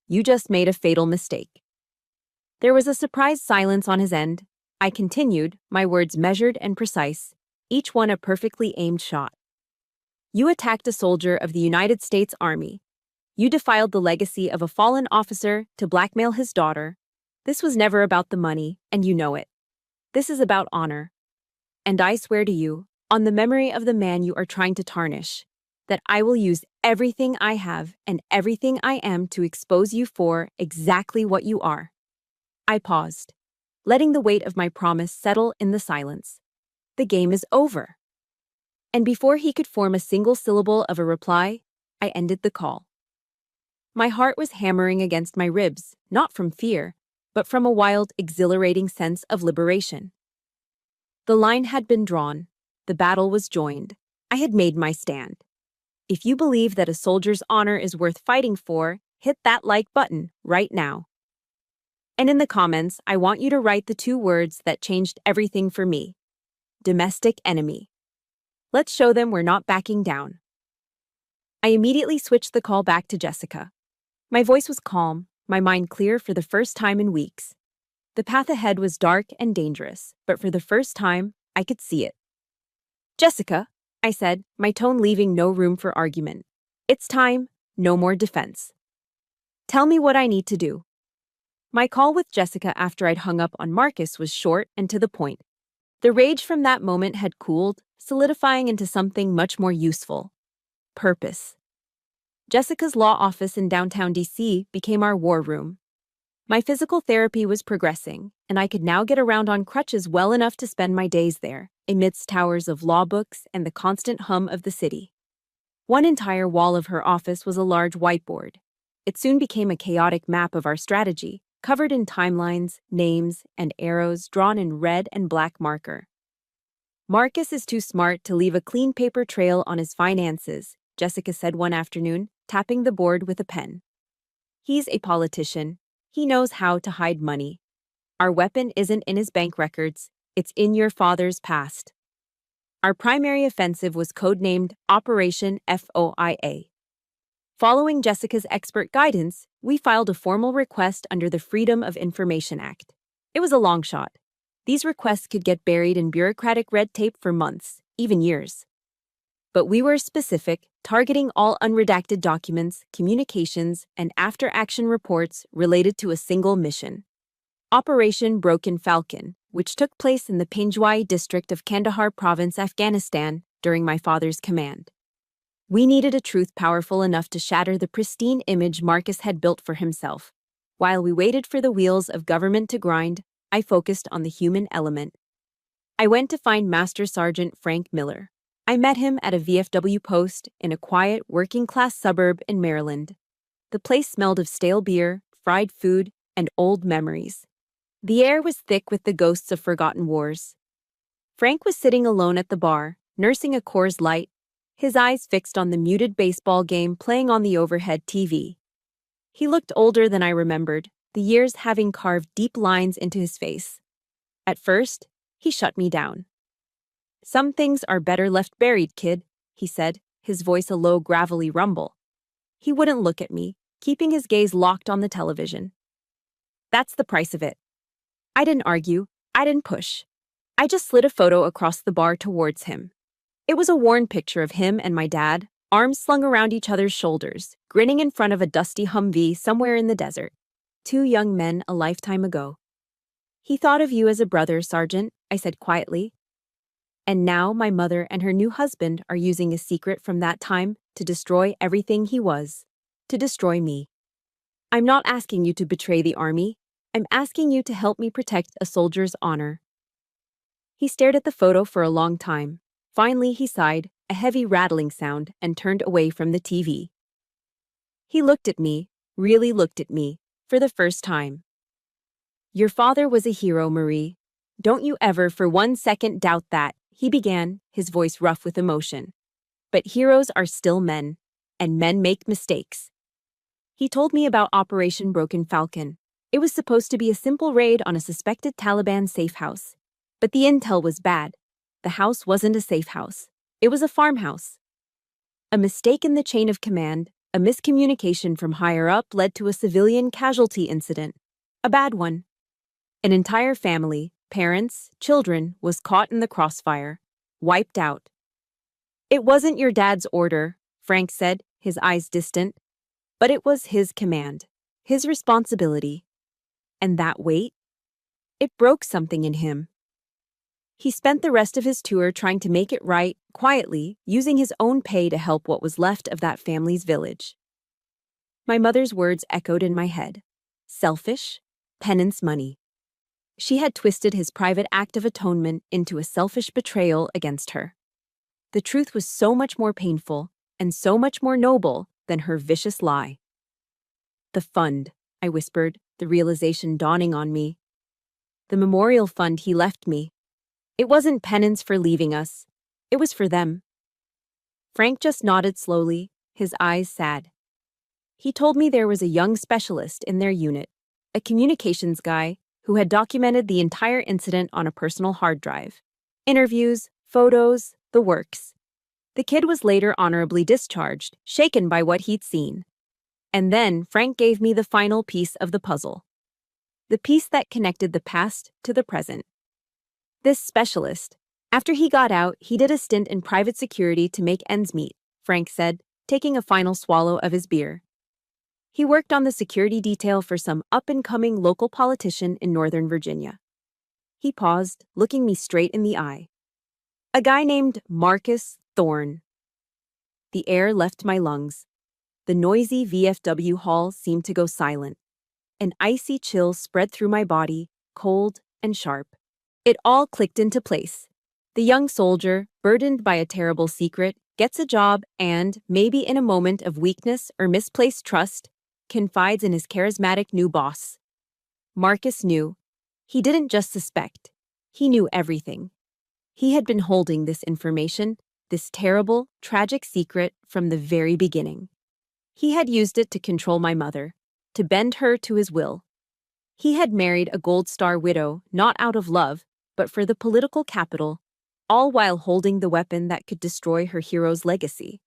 You just made a fatal mistake. There was a surprised silence on his end. I continued, my words measured and precise, each one a perfectly aimed shot. You attacked a soldier of the United States Army. You defiled the legacy of a fallen officer to blackmail his daughter. This was never about the money, and you know it. This is about honor. And I swear to you, on the memory of the man you are trying to tarnish, that I will use everything I have and everything I am to expose you for exactly what you are." I paused, letting the weight of my promise settle in the silence. The game is over. And before he could form a single syllable of a reply, I ended the call. My heart was hammering against my ribs, not from fear, but from a wild, exhilarating sense of liberation. The line had been drawn. The battle was joined. I had made my stand. If you believe that a soldier's honor is worth fighting for, hit that like button right now. And in the comments, I want you to write the 2 words that changed everything for me. Domestic enemy. Let's show them we're not backing down. I immediately switched the call back to Jessica. My voice was calm, my mind clear for the first time in weeks. The path ahead was dark and dangerous, but for the first time, I could see it. "Jessica," I said, my tone leaving no room for argument. "It's time, no more defense. Tell me what I need to do." My call with Jessica after I'd hung up on Marcus was short and to the point. The rage from that moment had cooled, solidifying into something much more useful. Purpose. Jessica's law office in downtown DC became our war room. My physical therapy was progressing, and I could now get around on crutches well enough to spend my days there, amidst towers of law books and the constant hum of the city. One entire wall of her office was a large whiteboard. It soon became a chaotic map of our strategy, covered in timelines, names, and arrows drawn in red and black marker. "Marcus is too smart to leave a clean paper trail on his finances," Jessica said one afternoon, tapping the board with a pen. "He's a politician. He knows how to hide money. Our weapon isn't in his bank records, it's in your father's past." Our primary offensive was codenamed Operation FOIA. Following Jessica's expert guidance, we filed a formal request under the Freedom of Information Act. It was a long shot. These requests could get buried in bureaucratic red tape for months, even years. But we were specific, targeting all unredacted documents, communications, and after-action reports related to a single mission. Operation Broken Falcon, which took place in the Panjwai district of Kandahar province, Afghanistan, during my father's command. We needed a truth powerful enough to shatter the pristine image Marcus had built for himself. While we waited for the wheels of government to grind, I focused on the human element. I went to find Master Sergeant Frank Miller. I met him at a VFW post in a quiet, working-class suburb in Maryland. The place smelled of stale beer, fried food, and old memories. The air was thick with the ghosts of forgotten wars. Frank was sitting alone at the bar, nursing a Coors Light, his eyes fixed on the muted baseball game playing on the overhead TV. He looked older than I remembered, the years having carved deep lines into his face. At first, he shut me down. "Some things are better left buried, kid," he said, his voice a low, gravelly rumble. He wouldn't look at me, keeping his gaze locked on the television. That's the price of it. I didn't argue, I didn't push. I just slid a photo across the bar towards him. It was a worn picture of him and my dad, arms slung around each other's shoulders, grinning in front of a dusty Humvee somewhere in the desert. 2 young men a lifetime ago. "He thought of you as a brother, Sergeant," I said quietly. "And now my mother and her new husband are using a secret from that time to destroy everything he was, to destroy me. I'm not asking you to betray the army. I'm asking you to help me protect a soldier's honor." He stared at the photo for a long time. Finally, he sighed, a heavy rattling sound, and turned away from the TV. He looked at me, really looked at me, for the first time. "Your father was a hero, Marie. Don't you ever for 1 second doubt that," he began, his voice rough with emotion. "But heroes are still men, and men make mistakes." He told me about Operation Broken Falcon. It was supposed to be a simple raid on a suspected Taliban safe house. But the intel was bad. The house wasn't a safe house. It was a farmhouse. A mistake in the chain of command, a miscommunication from higher up led to a civilian casualty incident. A bad one. An entire family, parents, children, was caught in the crossfire. Wiped out. "It wasn't your dad's order," Frank said, his eyes distant. "But it was his command. His responsibility. And that weight? It broke something in him. He spent the rest of his tour trying to make it right, quietly, using his own pay to help what was left of that family's village. My mother's words echoed in my head. Selfish, penance money. She had twisted his private act of atonement into a selfish betrayal against her. The truth was so much more painful and so much more noble than her vicious lie. The fund, I whispered, the realization dawning on me. The memorial fund he left me. It wasn't penance for leaving us. It was for them. Frank just nodded slowly, his eyes sad. He told me there was a young specialist in their unit, a communications guy who had documented the entire incident on a personal hard drive. Interviews, photos, the works. The kid was later honorably discharged, shaken by what he'd seen. And then Frank gave me the final piece of the puzzle. The piece that connected the past to the present. This specialist, after he got out, he did a stint in private security to make ends meet, Frank said, taking a final swallow of his beer. He worked on the security detail for some up-and-coming local politician in Northern Virginia. He paused, looking me straight in the eye. A guy named Marcus Thorne. The air left my lungs. The noisy VFW hall seemed to go silent. An icy chill spread through my body, cold and sharp. It all clicked into place. The young soldier, burdened by a terrible secret, gets a job and, maybe in a moment of weakness or misplaced trust, confides in his charismatic new boss. Marcus knew. He didn't just suspect. He knew everything. He had been holding this information, this terrible, tragic secret from the very beginning. He had used it to control my mother, to bend her to his will. He had married a Gold Star widow, not out of love, but for the political capital, all while holding the weapon that could destroy her hero's legacy.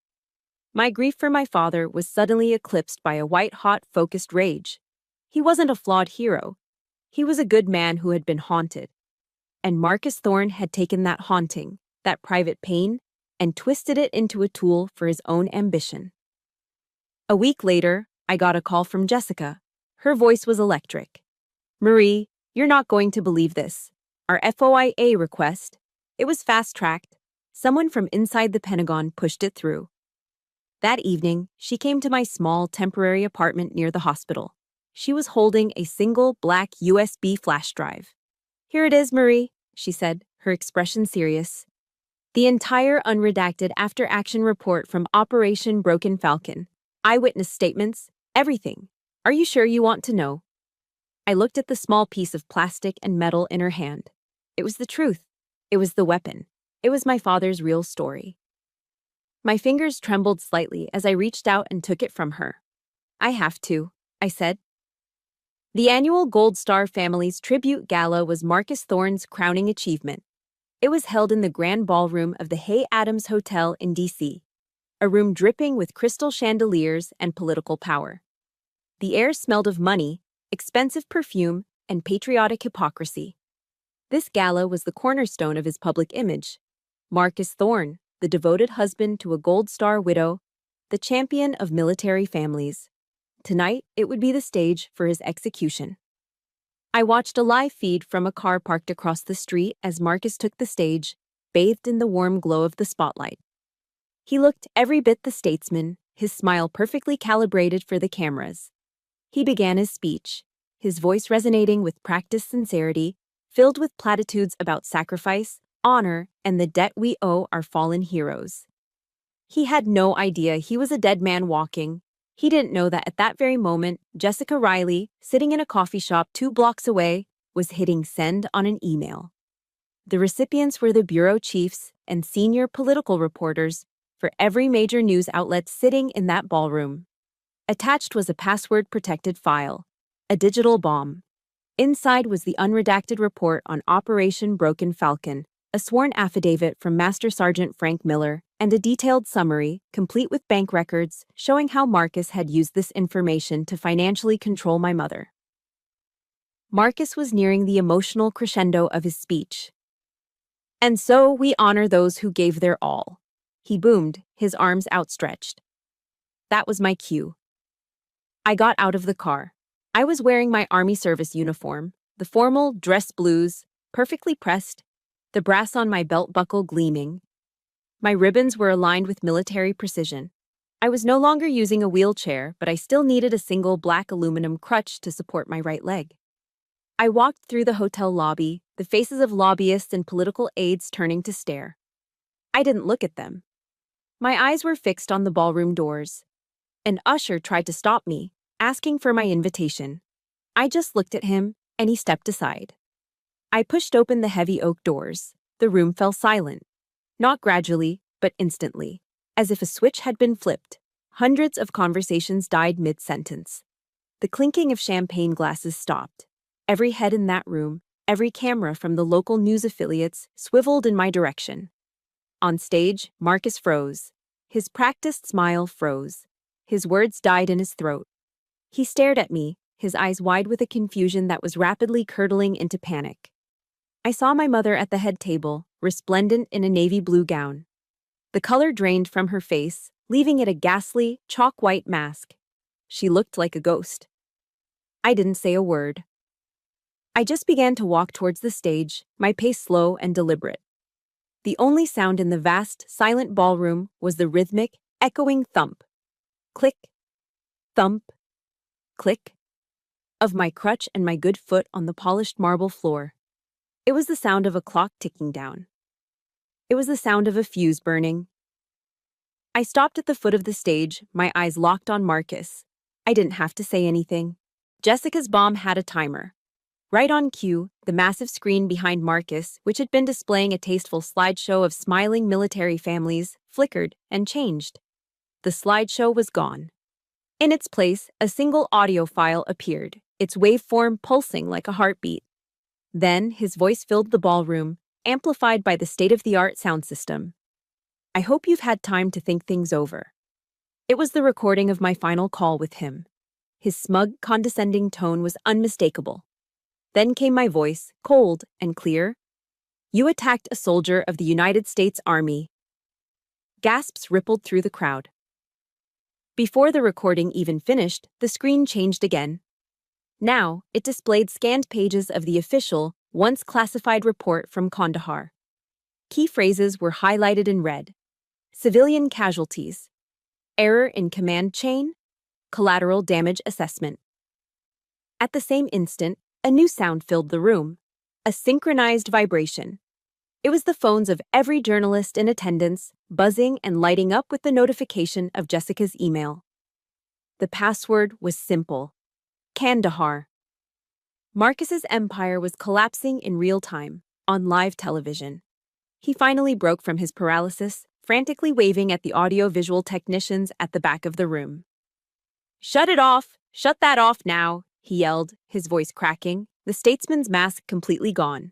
My grief for my father was suddenly eclipsed by a white-hot, focused rage. He wasn't a flawed hero. He was a good man who had been haunted. And Marcus Thorne had taken that haunting, that private pain, and twisted it into a tool for his own ambition. A week later, I got a call from Jessica. Her voice was electric. Marie, you're not going to believe this. Our FOIA request, it was fast-tracked. Someone from inside the Pentagon pushed it through. That evening, she came to my small, temporary apartment near the hospital. She was holding a single black USB flash drive. Here it is, Marie, she said, her expression serious. The entire unredacted after-action report from Operation Broken Falcon. Eyewitness statements, everything. Are you sure you want to know? I looked at the small piece of plastic and metal in her hand. It was the truth. It was the weapon. It was my father's real story. My fingers trembled slightly as I reached out and took it from her. I have to, I said. The annual Gold Star family's tribute gala was Marcus Thorne's crowning achievement. It was held in the grand ballroom of the Hay Adams Hotel in D.C., a room dripping with crystal chandeliers and political power. The air smelled of money, expensive perfume, and patriotic hypocrisy. This gala was the cornerstone of his public image. Marcus Thorne, the devoted husband to a Gold Star widow, the champion of military families. Tonight, it would be the stage for his execution. I watched a live feed from a car parked across the street as Marcus took the stage, bathed in the warm glow of the spotlight. He looked every bit the statesman, his smile perfectly calibrated for the cameras. He began his speech, his voice resonating with practiced sincerity, filled with platitudes about sacrifice, honor, and the debt we owe our fallen heroes. He had no idea he was a dead man walking. He didn't know that at that very moment, Jessica Riley, sitting in a coffee shop 2 blocks away, was hitting send on an email. The recipients were the bureau chiefs and senior political reporters for every major news outlet sitting in that ballroom. Attached was a password-protected file, a digital bomb. Inside was the unredacted report on Operation Broken Falcon, a sworn affidavit from Master Sergeant Frank Miller, and a detailed summary, complete with bank records, showing how Marcus had used this information to financially control my mother. Marcus was nearing the emotional crescendo of his speech. And so we honor those who gave their all. He boomed, his arms outstretched. That was my cue. I got out of the car. I was wearing my Army service uniform, the formal dress blues, perfectly pressed, the brass on my belt buckle gleaming. My ribbons were aligned with military precision. I was no longer using a wheelchair, but I still needed a single black aluminum crutch to support my right leg. I walked through the hotel lobby, the faces of lobbyists and political aides turning to stare. I didn't look at them. My eyes were fixed on the ballroom doors. An usher tried to stop me, asking for my invitation. I just looked at him, and he stepped aside. I pushed open the heavy oak doors. The room fell silent. Not gradually, but instantly. As if a switch had been flipped, hundreds of conversations died mid-sentence. The clinking of champagne glasses stopped. Every head in that room, every camera from the local news affiliates swiveled in my direction. On stage, Marcus froze. His practiced smile froze. His words died in his throat. He stared at me, his eyes wide with a confusion that was rapidly curdling into panic. I saw my mother at the head table, resplendent in a navy blue gown. The color drained from her face, leaving it a ghastly, chalk-white mask. She looked like a ghost. I didn't say a word. I just began to walk towards the stage, my pace slow and deliberate. The only sound in the vast, silent ballroom was the rhythmic, echoing thump. Click, thump, click, of my crutch and my good foot on the polished marble floor. It was the sound of a clock ticking down. It was the sound of a fuse burning. I stopped at the foot of the stage, my eyes locked on Marcus. I didn't have to say anything. Jessica's bomb had a timer. Right on cue, the massive screen behind Marcus, which had been displaying a tasteful slideshow of smiling military families, flickered and changed. The slideshow was gone. In its place, a single audio file appeared, its waveform pulsing like a heartbeat. Then, his voice filled the ballroom, amplified by the state-of-the-art sound system. I hope you've had time to think things over. It was the recording of my final call with him. His smug, condescending tone was unmistakable. Then came my voice, cold and clear. You attacked a soldier of the United States Army. Gasps rippled through the crowd. Before the recording even finished, the screen changed again. Now, it displayed scanned pages of the official, once classified report from Kandahar. Key phrases were highlighted in red. Civilian casualties. Error in command chain. Collateral damage assessment. At the same instant, a new sound filled the room. A synchronized vibration. It was the phones of every journalist in attendance, buzzing and lighting up with the notification of Jessica's email. The password was simple. Kandahar. Marcus's empire was collapsing in real time, on live television. He finally broke from his paralysis, frantically waving at the audio-visual technicians at the back of the room. Shut it off! Shut that off now! He yelled, his voice cracking, the statesman's mask completely gone.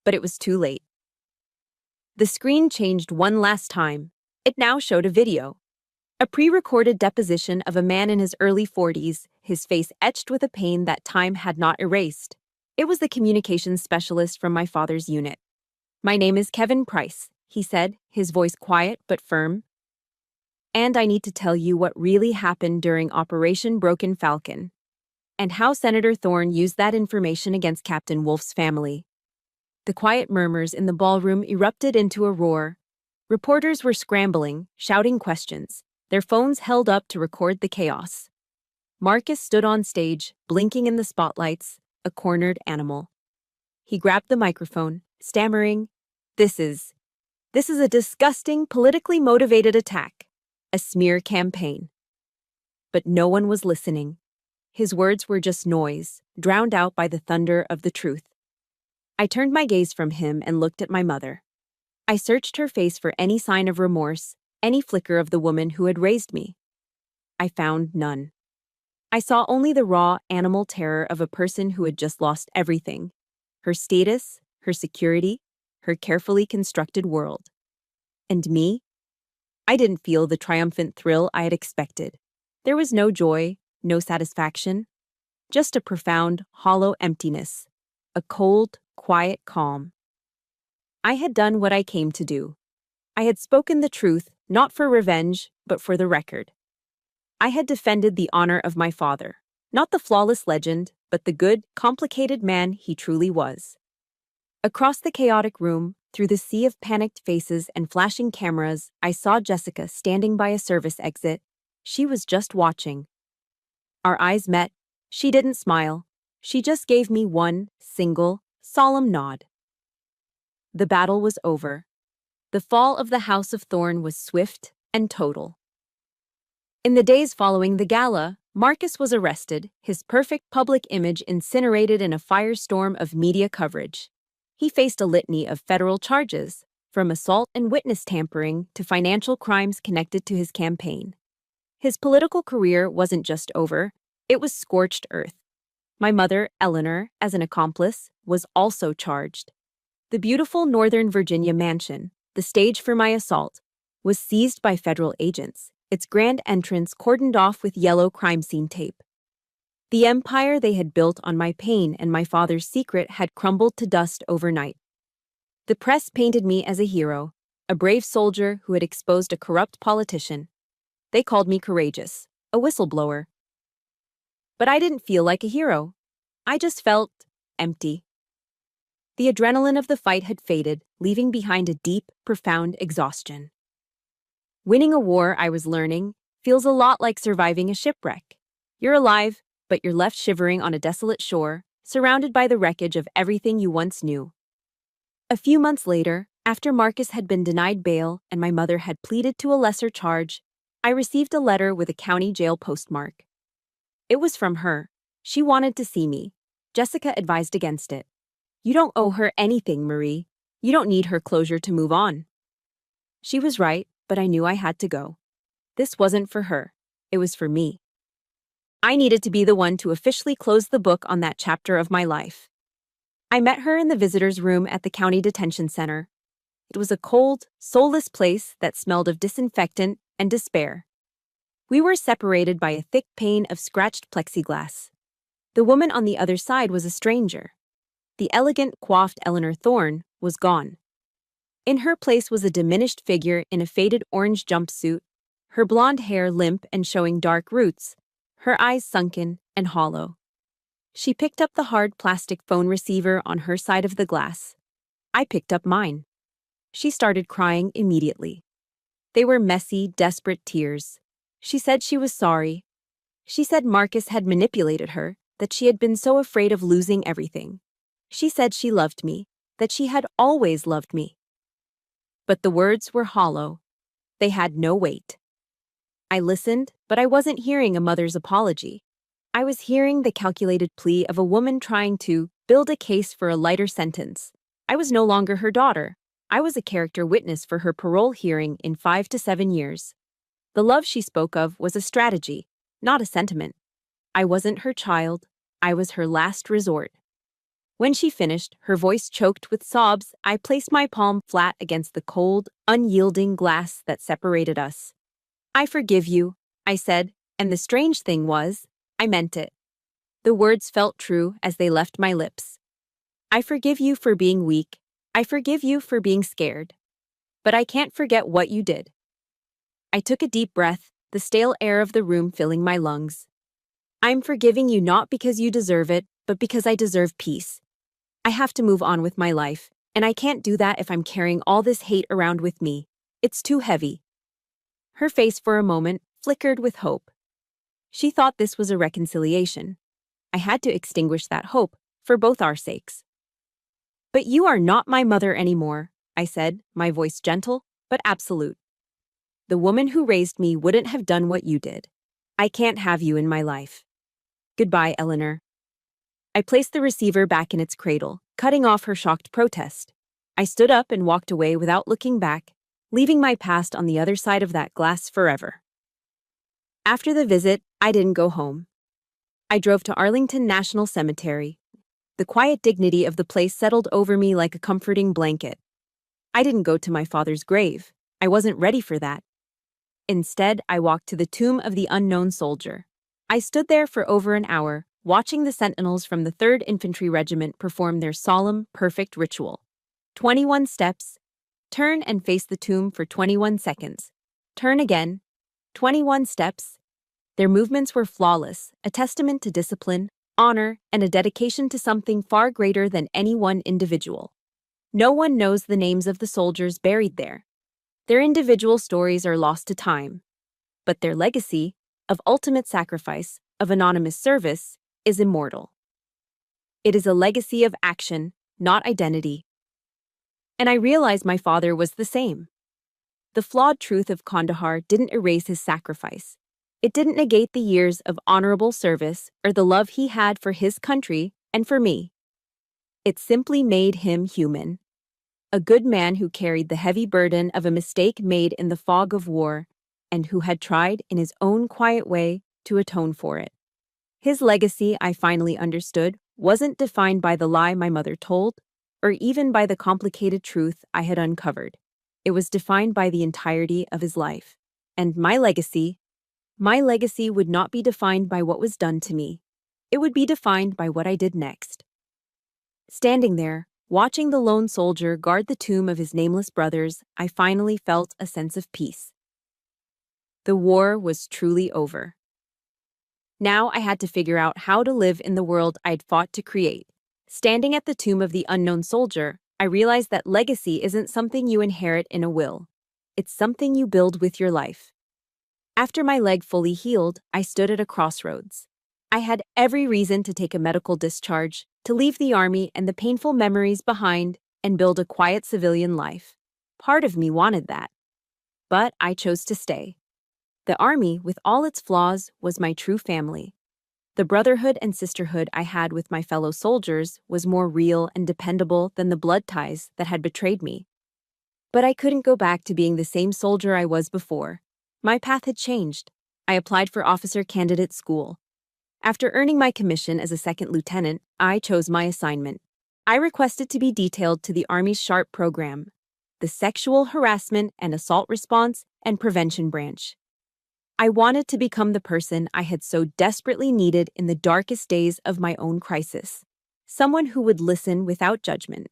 But it was too late. The screen changed one last time. It now showed a video. A pre-recorded deposition of a man in his early 40s, his face etched with a pain that time had not erased. It was the communications specialist from my father's unit. My name is Kevin Price, he said, his voice quiet but firm. And I need to tell you what really happened during Operation Broken Falcon, and how Senator Thorne used that information against Captain Wolf's family. The quiet murmurs in the ballroom erupted into a roar. Reporters were scrambling, shouting questions, their phones held up to record the chaos. Marcus stood on stage, blinking in the spotlights, a cornered animal. He grabbed the microphone, stammering, This is a disgusting, politically motivated attack, a smear campaign." But no one was listening. His words were just noise, drowned out by the thunder of the truth. I turned my gaze from him and looked at my mother. I searched her face for any sign of remorse, any flicker of the woman who had raised me. I found none. I saw only the raw, animal terror of a person who had just lost everything: her status, her security, her carefully constructed world. And me? I didn't feel the triumphant thrill I had expected. There was no joy, no satisfaction, just a profound, hollow emptiness, a cold, quiet calm. I had done what I came to do. I had spoken the truth, not for revenge, but for the record. I had defended the honor of my father, not the flawless legend, but the good, complicated man he truly was. Across the chaotic room, Through the sea of panicked faces and flashing cameras, I saw Jessica standing by a service exit. She was just watching. Our eyes met. She didn't smile. She just gave me one single, solemn nod. The battle was over. The fall of the House of Thorn was swift and total. In the days following the gala, Marcus was arrested, his perfect public image incinerated in a firestorm of media coverage. He faced a litany of federal charges, from assault and witness tampering to financial crimes connected to his campaign. His political career wasn't just over, it was scorched earth. My mother, Eleanor, as an accomplice, was also charged. The beautiful Northern Virginia mansion, the stage for my assault, was seized by federal agents, its grand entrance cordoned off with yellow crime scene tape. The empire they had built on my pain and my father's secret had crumbled to dust overnight. The press painted me as a hero, a brave soldier who had exposed a corrupt politician. They called me courageous, a whistleblower. But I didn't feel like a hero. I just felt empty. The adrenaline of the fight had faded, leaving behind a deep, profound exhaustion. Winning a war, I was learning, feels a lot like surviving a shipwreck. You're alive, but you're left shivering on a desolate shore, surrounded by the wreckage of everything you once knew. A few months later, after Marcus had been denied bail and my mother had pleaded to a lesser charge, I received a letter with a county jail postmark. It was from her. She wanted to see me. Jessica advised against it. You don't owe her anything, Marie. You don't need her closure to move on. She was right, but I knew I had to go. This wasn't for her. It was for me. I needed to be the one to officially close the book on that chapter of my life. I met her in the visitor's room at the county detention center. It was a cold, soulless place that smelled of disinfectant and despair. We were separated by a thick pane of scratched plexiglass. The woman on the other side was a stranger. The elegant, coiffed Eleanor Thorne was gone. In her place was a diminished figure in a faded orange jumpsuit, her blonde hair limp and showing dark roots, her eyes sunken and hollow. She picked up the hard plastic phone receiver on her side of the glass. I picked up mine. She started crying immediately. They were messy, desperate tears. She said she was sorry. She said Marcus had manipulated her, that she had been so afraid of losing everything. She said she loved me, that she had always loved me. But the words were hollow. They had no weight. I listened, but I wasn't hearing a mother's apology. I was hearing the calculated plea of a woman trying to build a case for a lighter sentence. I was no longer her daughter. I was a character witness for her parole hearing in 5 to 7 years. The love she spoke of was a strategy, not a sentiment. I wasn't her child. I was her last resort. When she finished, her voice choked with sobs, I placed my palm flat against the cold, unyielding glass that separated us. I forgive you, I said, and the strange thing was, I meant it. The words felt true as they left my lips. I forgive you for being weak. I forgive you for being scared. But I can't forget what you did. I took a deep breath, the stale air of the room filling my lungs. I'm forgiving you not because you deserve it, but because I deserve peace. I have to move on with my life, and I can't do that if I'm carrying all this hate around with me. It's too heavy. Her face for a moment flickered with hope. She thought this was a reconciliation. I had to extinguish that hope, for both our sakes. But you are not my mother anymore, I said, my voice gentle, but absolute. The woman who raised me wouldn't have done what you did. I can't have you in my life. Goodbye, Eleanor. I placed the receiver back in its cradle, cutting off her shocked protest. I stood up and walked away without looking back, leaving my past on the other side of that glass forever. After the visit, I didn't go home. I drove to Arlington National Cemetery. The quiet dignity of the place settled over me like a comforting blanket. I didn't go to my father's grave. I wasn't ready for that. Instead, I walked to the tomb of the unknown soldier. I stood there for over an hour, watching the sentinels from the 3rd Infantry Regiment perform their solemn, perfect ritual. 21 steps. Turn and face the tomb for 21 seconds. Turn again. 21 steps. Their movements were flawless, a testament to discipline, honor, and a dedication to something far greater than any one individual. No one knows the names of the soldiers buried there. Their individual stories are lost to time, but their legacy of ultimate sacrifice, of anonymous service, is immortal. It is a legacy of action, not identity. And I realized my father was the same. The flawed truth of Kandahar didn't erase his sacrifice. It didn't negate the years of honorable service or the love he had for his country and for me. It simply made him human. A good man who carried the heavy burden of a mistake made in the fog of war and who had tried in his own quiet way to atone for it. His legacy, I finally understood, wasn't defined by the lie my mother told or even by the complicated truth I had uncovered. It was defined by the entirety of his life. And my legacy would not be defined by what was done to me. It would be defined by what I did next. Standing there, watching the lone soldier guard the tomb of his nameless brothers, I finally felt a sense of peace. The war was truly over. Now I had to figure out how to live in the world I'd fought to create. Standing at the tomb of the unknown soldier, I realized that legacy isn't something you inherit in a will. It's something you build with your life. After my leg fully healed, I stood at a crossroads. I had every reason to take a medical discharge, to leave the army and the painful memories behind, and build a quiet civilian life. Part of me wanted that. But I chose to stay. The army, with all its flaws, was my true family. The brotherhood and sisterhood I had with my fellow soldiers was more real and dependable than the blood ties that had betrayed me. But I couldn't go back to being the same soldier I was before. My path had changed. I applied for officer candidate school. After earning my commission as a second lieutenant, I chose my assignment. I requested to be detailed to the Army's SHARP program, the Sexual Harassment and Assault Response and Prevention Branch. I wanted to become the person I had so desperately needed in the darkest days of my own crisis. Someone who would listen without judgment,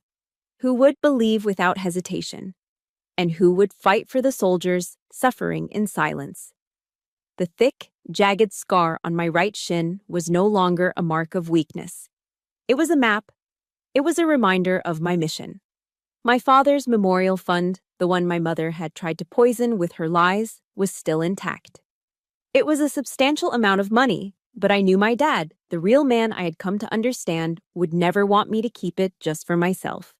who would believe without hesitation, and who would fight for the soldiers suffering in silence. The thick, jagged scar on my right shin was no longer a mark of weakness. It was a map. It was a reminder of my mission. My father's memorial fund, the one my mother had tried to poison with her lies, was still intact. It was a substantial amount of money, but I knew my dad, the real man I had come to understand, would never want me to keep it just for myself.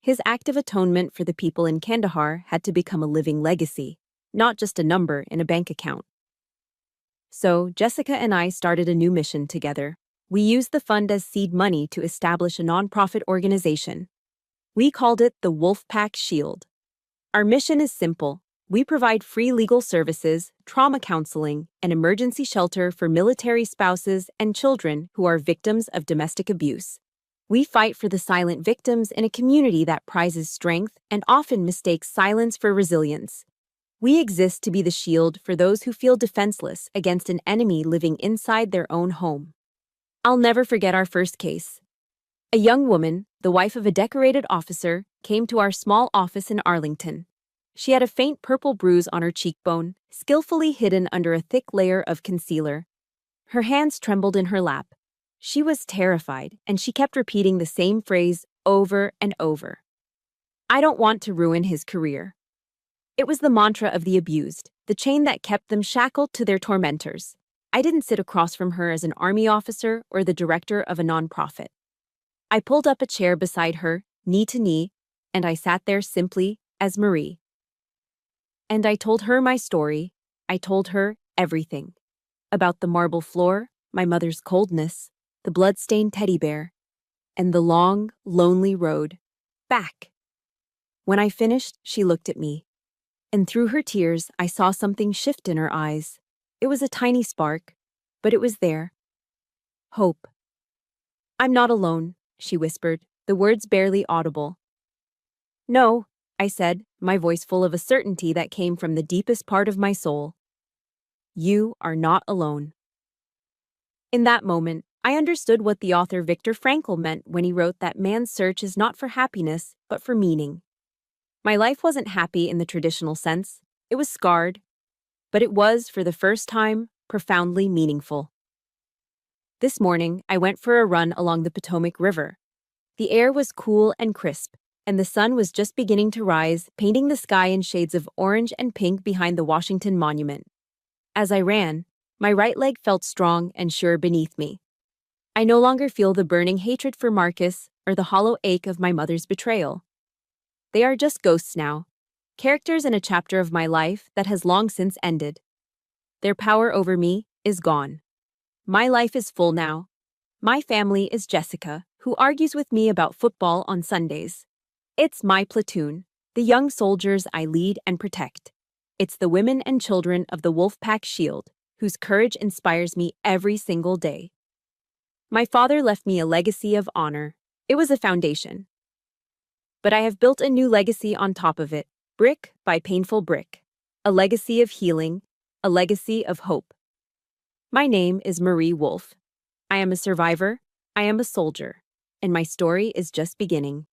His act of atonement for the people in Kandahar had to become a living legacy, not just a number in a bank account. So Jessica and I started a new mission together. We used the fund as seed money to establish a nonprofit organization. We called it the Wolfpack Shield. Our mission is simple. We provide free legal services, trauma counseling, and emergency shelter for military spouses and children who are victims of domestic abuse. We fight for the silent victims in a community that prizes strength and often mistakes silence for resilience. We exist to be the shield for those who feel defenseless against an enemy living inside their own home. I'll never forget our first case. A young woman, the wife of a decorated officer, came to our small office in Arlington. She had a faint purple bruise on her cheekbone, skillfully hidden under a thick layer of concealer. Her hands trembled in her lap. She was terrified, and she kept repeating the same phrase over and over. I don't want to ruin his career. It was the mantra of the abused, the chain that kept them shackled to their tormentors. I didn't sit across from her as an army officer or the director of a nonprofit. I pulled up a chair beside her, knee to knee, and I sat there simply as Marie. And I told her my story. I told her everything. About the marble floor, my mother's coldness, the blood-stained teddy bear, and the long, lonely road back. When I finished, she looked at me. And through her tears, I saw something shift in her eyes. It was a tiny spark, but it was there. Hope. I'm not alone, she whispered, the words barely audible. No, I said, my voice full of a certainty that came from the deepest part of my soul. You are not alone. In that moment, I understood what the author Viktor Frankl meant when he wrote that man's search is not for happiness, but for meaning. My life wasn't happy in the traditional sense. It was scarred, but it was, for the first time, profoundly meaningful. This morning, I went for a run along the Potomac River. The air was cool and crisp, and the sun was just beginning to rise, painting the sky in shades of orange and pink behind the Washington Monument. As I ran, my right leg felt strong and sure beneath me. I no longer feel the burning hatred for Marcus or the hollow ache of my mother's betrayal. They are just ghosts now, characters in a chapter of my life that has long since ended. Their power over me is gone. My life is full now. My family is Jessica, who argues with me about football on Sundays. It's my platoon, the young soldiers I lead and protect. It's the women and children of the Wolfpack Shield, whose courage inspires me every single day. My father left me a legacy of honor. It was a foundation. But I have built a new legacy on top of it, brick by painful brick. A legacy of healing, a legacy of hope. My name is Marie Wolf. I am a survivor, I am a soldier, and my story is just beginning.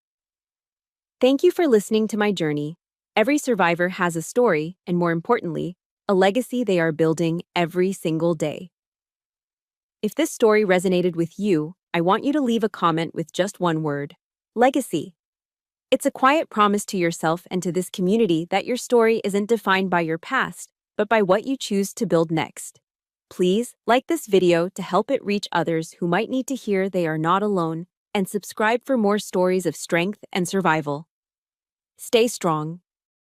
Thank you for listening to my journey. Every survivor has a story, and more importantly, a legacy they are building every single day. If this story resonated with you, I want you to leave a comment with just one word: legacy. It's a quiet promise to yourself and to this community that your story isn't defined by your past, but by what you choose to build next. Please like this video to help it reach others who might need to hear they are not alone, and subscribe for more stories of strength and survival. Stay strong.